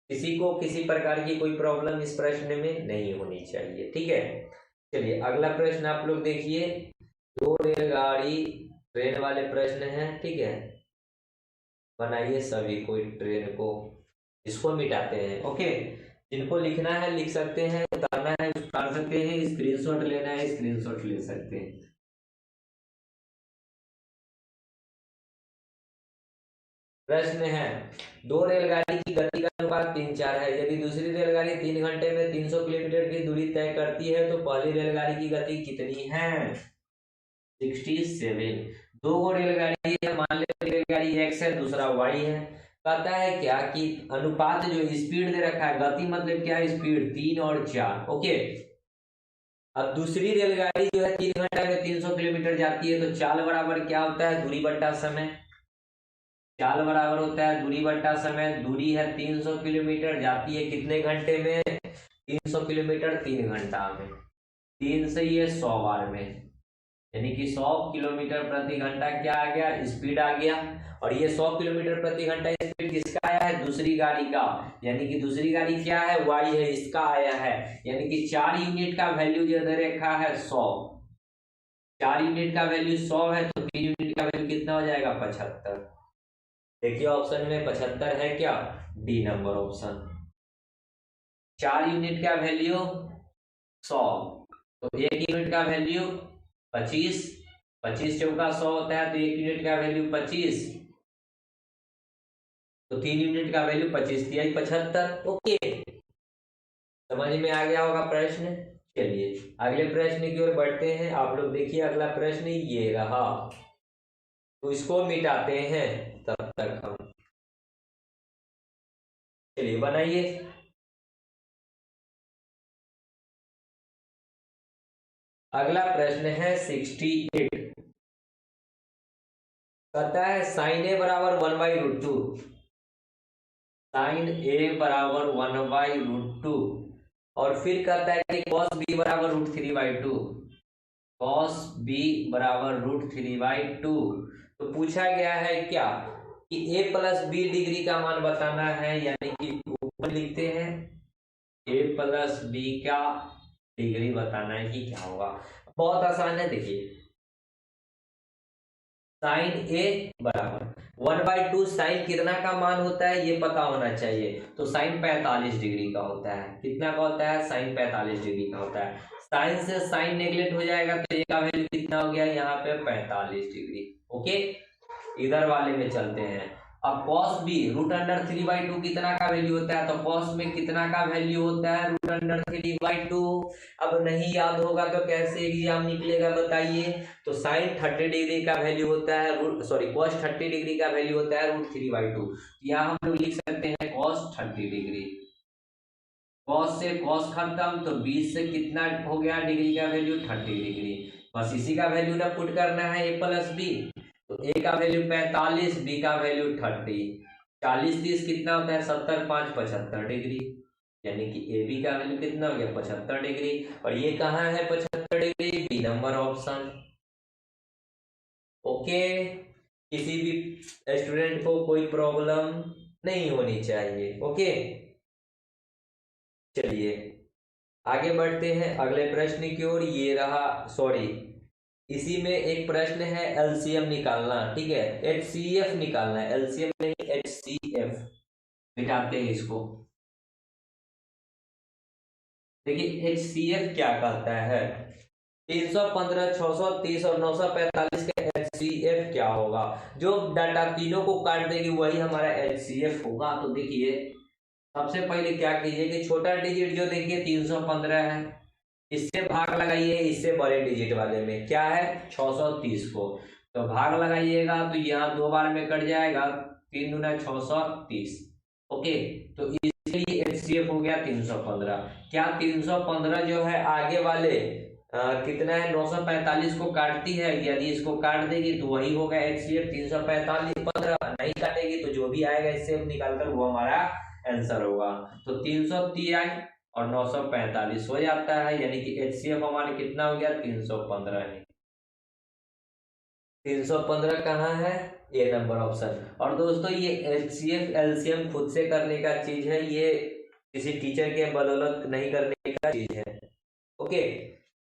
किसी को किसी प्रकार की कोई प्रॉब्लम इस प्रश्न में नहीं होनी चाहिए। ठीक है, चलिए अगला प्रश्न आप लोग देखिए, 2 रेलगाड़ी ट्रेन वाले प्रश्न हैं। ठीक है, बनाइए सभी कोई ट्रेन को, इसको मिटाते हैं। ओके, जिनको लिखना है लिख सकते हैं, उतारना है उतार सकते हैं, स्क्रीनशॉट लेना है स्क्रीनशॉट ले सकते हैं। प्रश्न है, 2 रेलगाड़ी की गति का अनुपात 3:4 है। यदि दूसरी रेलगाड़ी 3 घंटे में 300 किलोमीटर की दूरी तय करती है तो पहली रेलगाड़ी की गति कितनी है, 67। 2 रेलगाड़ी है, मान ले रेलगाड़ी एक्स है दूसरा वाई है। कहता है क्या कि अनुपात जो स्पीड दे रखा है, गति मतलब क्या है, स्पीड 3 और 4। ओके, अब दूसरी रेलगाड़ी जो है 3 घंटे में 300 किलोमीटर जाती है तो चाल बराबर क्या होता है, दूरी बट्टा समय। चाल बराबर होता है दूरी बट्टा समय, दूरी है 300 किलोमीटर, जाती है कितने घंटे में, 300 किलोमीटर 3 घंटा में, 3 से ये 100 बार में, यानी कि 100 किलोमीटर प्रति घंटा क्या आ गया, स्पीड आ गया। और ये 100 किलोमीटर प्रति घंटा स्पीड किसका आया है, दूसरी गाड़ी का, यानी कि दूसरी गाड़ी क्या है, वाई है, इसका आया है, यानी कि 4 यूनिट का वैल्यू जो दे रखा है 100, 4 यूनिट का वैल्यू 100 है तो 3 यूनिट का वैल्यू कितना हो जाएगा, 75। देखिए ऑप्शन में 75 है क्या, डी नंबर ऑप्शन। 4 यूनिट का वैल्यू 100, तो 1 यूनिट का वैल्यू 25, 25 चौका 100 होता है तो 1 यूनिट का वैल्यू 25, तो 3 यूनिट का वैल्यू 25 दिया 75। ओके, समझ में आ गया होगा प्रश्न। चलिए अगले प्रश्न की ओर बढ़ते हैं। आप लोग देखिए अगला प्रश्न ये रहा, तो इसको मिटाते हैं तब तक हम, चलिए बनाइए। अगला प्रश्न है 68, कहता है साइन ए बराबर 1/√2, साइन ए बराबर 1/√2 और फिर कहता है कि कॉस बी बराबर √3/2, कॉस बी बराबर √3/2। तो पूछा गया है क्या कि a प्लस बी डिग्री का मान बताना है, यानी कि ऊपर लिखते हैं a प्लस बी का डिग्री बताना है कि क्या होगा। बहुत आसान है, देखिए साइन ए बराबर 1/2, साइन कितना का मान होता है ये पता होना चाहिए। तो साइन 45 डिग्री का होता है। कितना का होता है? साइन 45 डिग्री का होता है। साइन से साइन नेगलेक्ट हो जाएगा तो ये का वैल्यू कितना हो गया यहाँ पे? 45 डिग्री। ओके, इधर वाले में चलते हैं। अब cos b √3/2 कितना का वैल्यू होता है? तो cos में कितना का वैल्यू होता है? √3/2। अब नहीं याद होगा तो कैसे एग्जाम निकलेगा बताइए? तो साइन 30 डिग्री का वैल्यू होता है cos 30 डिग्री का वैल्यू होता है √3/2। यहाँ हम लोग लिख सकते हैं cos 30 डिग्री। cos से cos खत्म, तो 20 से कितना हो गया डिग्री का वैल्यू? 30 डिग्री। बस इसी का वैल्यू ना पुट करना है a प्लस बी। तो a का वैल्यू 45, b का वैल्यू 30। 40 30 कितना होता है? 70 5 75 डिग्री, यानी कि ए बी का वैल्यू कितना हो गया? 75 डिग्री। और ये कहाँ है 75 degree? B number option. Okay, किसी भी स्टूडेंट को कोई प्रॉब्लम नहीं होनी चाहिए। ओके, चलिए आगे बढ़ते हैं अगले प्रश्न की ओर। ये रहा, सॉरी, इसी में एक प्रश्न है एलसीएम निकालना। ठीक है, एचसीएफ निकालना है, एलसीएम नहीं एचसीएफ। मिटाते हैं इसको। देखिए एचसीएफ क्या कहता है? 315, 630 और 945 का एचसीएफ क्या होगा? जो डाटा तीनों को काट देगी वही हमारा एचसीएफ होगा। तो देखिए सबसे पहले क्या कीजिए कि छोटा डिजिट जो देखिए 315 है, इससे भाग लगाइए इससे बड़े डिजिट वाले में, क्या है? 630 को। तो भाग लगाइएगा तो यहाँ 2 बार में कट जाएगा, 3 दूना 630। ओके, तो इसके लिए एचसीएफ हो गया 315। क्या 315 जो है आगे वाले कितना है? 945 को काटती है, यदि इसको काट देगी तो वही होगा एचसीएफ 345। 15 नहीं काटेगी तो जो भी आएगा एचसीएफ निकालकर वो हमारा आंसर होगा। तो 330 और 945 हो जाता है, यानी कि एचसीएफ हमारे कितना हो गया? 315 है। 315 कहाँ है? ए नंबर ऑप्शन। और दोस्तों ये एचसीएफ एलसीएम खुद से करने का चीज है, ये किसी टीचर के बदौलत नहीं करने का चीज है। ओके,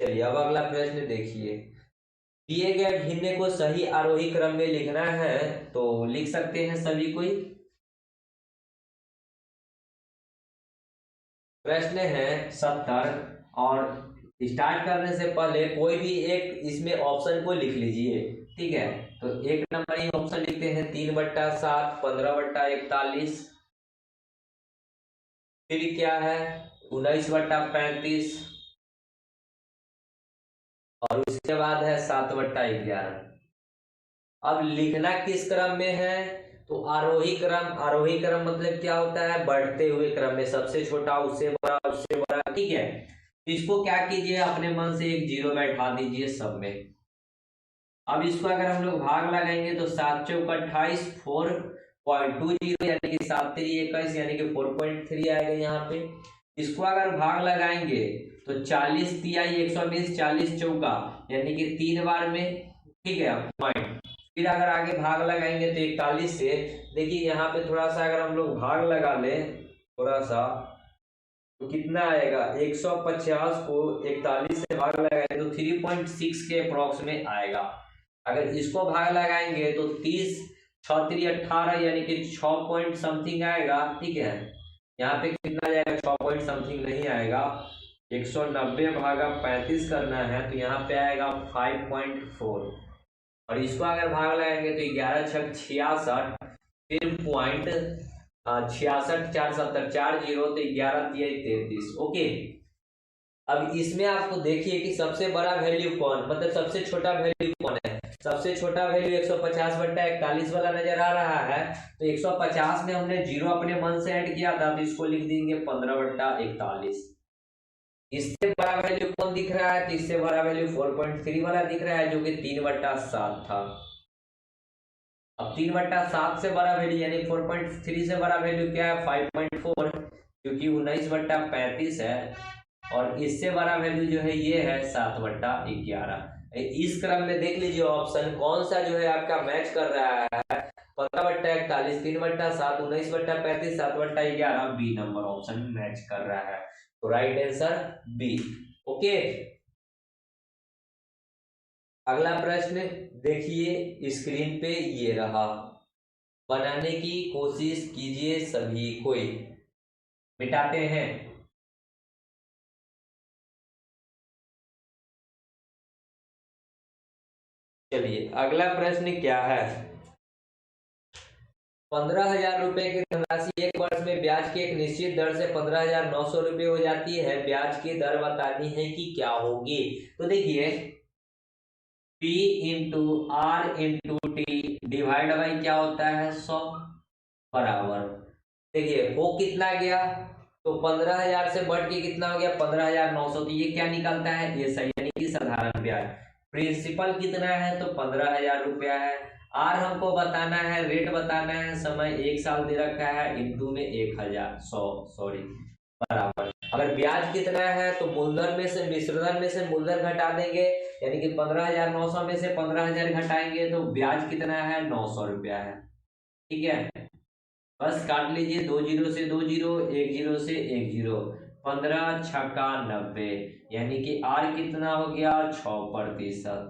चलिए अब अगला प्रश्न देखिए। दिए गए भिन्न को सही आरोही क्रम में लिखना है, तो लिख सकते हैं सभी कोई। प्रश्न है 70 और स्टार्ट करने से पहले कोई भी एक इसमें ऑप्शन को लिख लीजिए। ठीक है, तो एक नंबर ही ऑप्शन लिखते हैं 3/7, 15/41, फिर क्या है 19/35 और उसके बाद है 7/11। अब लिखना किस क्रम में है? तो आरोही क्रम। आरोही क्रम मतलब क्या होता है? बढ़ते हुए क्रम में, सबसे छोटा उससे बड़ा उससे बड़ा। ठीक है, इसको क्या कीजिए अपने मन से एक 0 बैठा दीजिए सब में। अब इसको अगर हम लोग भाग लगाएंगे तो 7 चौक 28, 4.20 यानी कि 7 3 21 यानी कि 4.3 आएगा यहाँ पे। इसको अगर भाग लगाएंगे तो 40 तिहाई 120, 40 चौका यानी कि 3 बार में। ठीक है, पॉइंट। फिर अगर आगे भाग लगाएंगे तो 41 से, देखिए यहाँ पे थोड़ा सा अगर हम लोग भाग लगा ले थोड़ा सा, तो कितना आएगा? 150 को 41 से भाग लगाएंगे तो 3.6 के अप्रोक्स में आएगा। अगर इसको भाग लगाएंगे तो 30 6 3 18 यानी कि 6 पॉइंट समथिंग आएगा। ठीक है, यहाँ पे कितना जाएगा? 6 पॉइंट समथिंग नहीं आएगा, 190 भागा 35 करना है तो यहाँ पे आएगा 5.4। और इसको अगर भाग लगाएंगे तो 11 6 66, फिर पॉइंट 66 4 70 4 0 तो 11 3 33। ओके, अब इसमें आपको देखिए कि सबसे बड़ा वैल्यू कौन, मतलब सबसे छोटा वैल्यू कौन है? सबसे छोटा वैल्यू 150/41 वाला नजर आ रहा है। तो 150 में हमने 0 अपने मन से ऐड किया था तो इसको लिख देंगे 15/41। इससे बड़ा वैल्यू कौन दिख रहा है? तो इससे बड़ा वैल्यू 4.3 वाला दिख रहा है जो कि 3/7 था। अब 3/7 से बड़ा वैल्यू यानी 4.3 से बड़ा वैल्यू क्या है 5.4, क्योंकि 19/35 है, और इससे बड़ा वैल्यू जो है ये है 7/11। इस क्रम में देख लीजिए ऑप्शन कौन सा जो है आपका मैच कर रहा है, 15/41, 3/7, 19/35, 7/11, बी नंबर ऑप्शन मैच कर रहा है। तो राइट आंसर बी। ओके, अगला प्रश्न देखिए स्क्रीन पे, ये रहा। बनाने की कोशिश कीजिए सभी कोई। मिटाते हैं। चलिए अगला प्रश्न क्या है। 15,000 रुपए की धनराशि एक वर्ष में ब्याज की एक निश्चित दर से 15,900 रुपये हो जाती है। ब्याज की दर बतानी है कि क्या होगी। तो देखिए P into R into T divide by क्या होता है 100 बराबर, देखिए वो कितना गया, तो 15,000 से बढ़ के कितना हो गया 15,900, तो ये क्या निकलता है ये सही, यानी कि साधारण ब्याज। प्रिंसिपल कितना है तो 15,000 रुपया है। आर हमको बताना है, रेट बताना है, समय 1 साल दे रखा है, इंटू में 1,100 सॉरी बराबर। अगर ब्याज कितना है तो मूलधन में से मिश्रधन में से मूलधन घटा देंगे, यानी कि 15,900 में से 15,000 घटाएंगे तो ब्याज कितना है 900 रुपया है। ठीक है, बस काट लीजिए, 2 जीरो से 2 जीरो, 1 जीरो से 1 जीरो, 15 छक्का 90, यानी कि आर कितना हो गया 6%।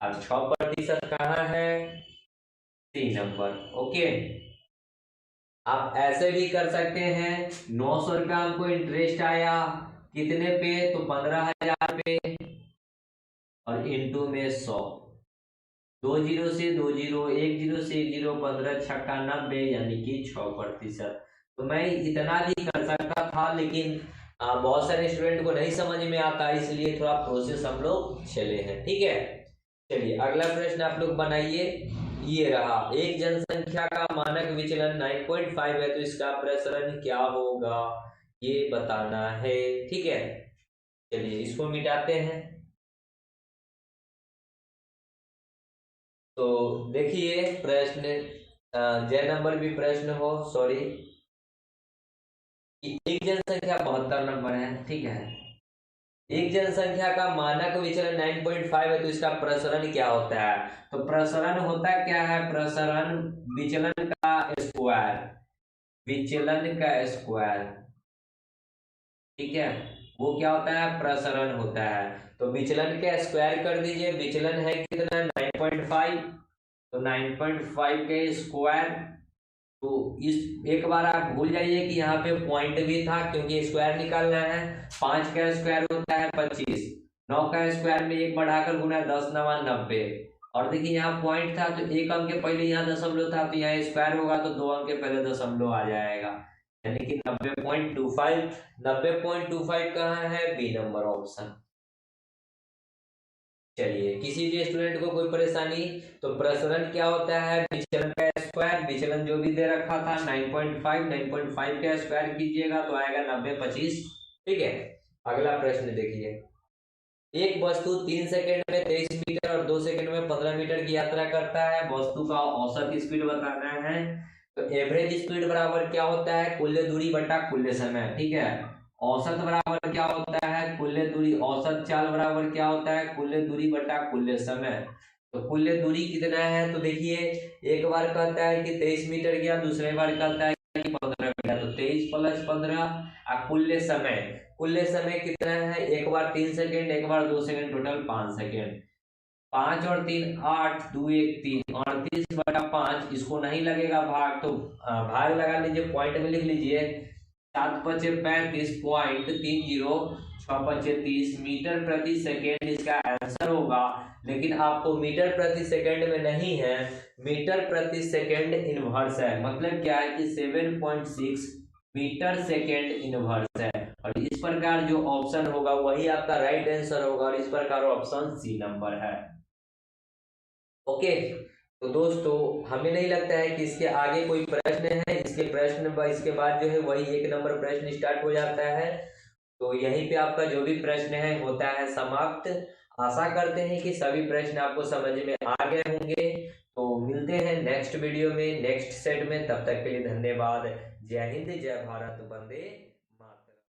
और 6% कहाँ है सी नंबर। ओके, आप ऐसे भी कर सकते हैं, 900 रुपया हमको इंटरेस्ट आया कितने पे तो 15,000 पे, और इंटू में 100, 2 जीरो से 2 जीरो, 1 जीरो से 1 जीरो, 15 छक्का 90, यानी कि 6%। तो मैं इतना भी कर सकता था, लेकिन बहुत सारे स्टूडेंट को नहीं समझ में आता, इसलिए थोड़ा प्रोसेस हम लोग चले हैं। ठीक है, चलिए अगला प्रश्न आप लोग बनाइए। ये रहा, एक जनसंख्या का मानक विचलन 9.5 है, तो इसका प्रसरण क्या होगा ये बताना है। ठीक है, चलिए इसको मिटाते हैं। तो देखिए प्रश्न जय नंबर भी प्रश्न हो, सॉरी, एक जनसंख्या 72 नंबर है। ठीक है, एक जनसंख्या का मानक विचलन 9.5 है, तो इसका प्रसरण क्या होता है। तो प्रसरण होता क्या है, प्रसरण विचलन का स्क्वायर, विचलन का स्क्वायर। ठीक है, वो क्या होता है प्रसरण होता है। तो विचलन के स्क्वायर कर दीजिए, विचलन है कितना 9.5, तो 9.5 के स्क्वायर। तो इस एक बार आप भूल जाइए कि यहाँ पे पॉइंट भी था, क्योंकि स्क्वायर निकालना है। 5 का स्क्वायर होता है 25, 9 का स्क्वायर में 1 बढ़ाकर गुना 10 9 90, और देखिए यहाँ पॉइंट था तो 1 अंक के पहले यहाँ दशमलव था, तो यहाँ स्क्वायर होगा तो 2 अंक के पहले दशमलव आ जाएगा, यानी कि 90.25। 90.25 कहाँ है बी नंबर ऑप्शन। चलिए किसी भी स्टूडेंट को कोई परेशानी, तो प्रसरण क्या होता है विचलन का स्क्वायर, विचलन जो भी दे रखा था 9.5, 9.5 का स्क्वायर कीजिएगा तो आएगा 90 25। ठीक है, अगला प्रश्न देखिए, एक वस्तु 3 सेकंड में 23 मीटर और 2 सेकंड में 15 मीटर की यात्रा करता है। वस्तु का औसत स्पीड बताना है। तो एवरेज स्पीड बराबर क्या होता है कुल दूरी बटा कुल समय। ठीक है, औसत बराबर क्या होता है कुल दूरी, औसत चाल बराबर क्या होता है कुल दूरी बटा कुल समय। तो कुल दूरी कितना है, तो देखिए एक बार कहता है कि 23 मीटर गया, दूसरे बार कहता है कि 15 मीटर, तो 23 + 15। कुल समय कितना है, एक बार 3 सेकेंड, एक बार 2 सेकेंड, टोटल 5 सेकेंड। 5 और 3 8, 2 1 3, 38/5। इसको नहीं लगेगा भाग, तो भाग लगा लीजिए, पॉइंट में लिख लीजिए, 7 × 5 = 35.30, 6 × 5 = 30 मीटर प्रति सेकेंड इसका आंसर होगा। लेकिन आपको मीटर प्रति सेकेंड में नहीं है, मीटर प्रति सेकेंड इनवर्स है, मतलब क्या है कि 7.6 मीटर सेकेंड इनवर्स है। और इस प्रकार जो ऑप्शन होगा वही आपका राइट आंसर होगा, और इस प्रकार ऑप्शन सी नंबर है। ओके, तो दोस्तों हमें नहीं लगता है कि इसके आगे कोई प्रश्न है। इसके बाद जो है वही 1 नंबर प्रश्न स्टार्ट हो जाता है। तो यहीं पे आपका जो भी प्रश्न है होता है समाप्त। आशा करते हैं कि सभी प्रश्न आपको समझ में आ गए होंगे। तो मिलते हैं नेक्स्ट वीडियो में, नेक्स्ट सेट में। तब तक के लिए धन्यवाद। जय हिंद, जय भारत, वंदे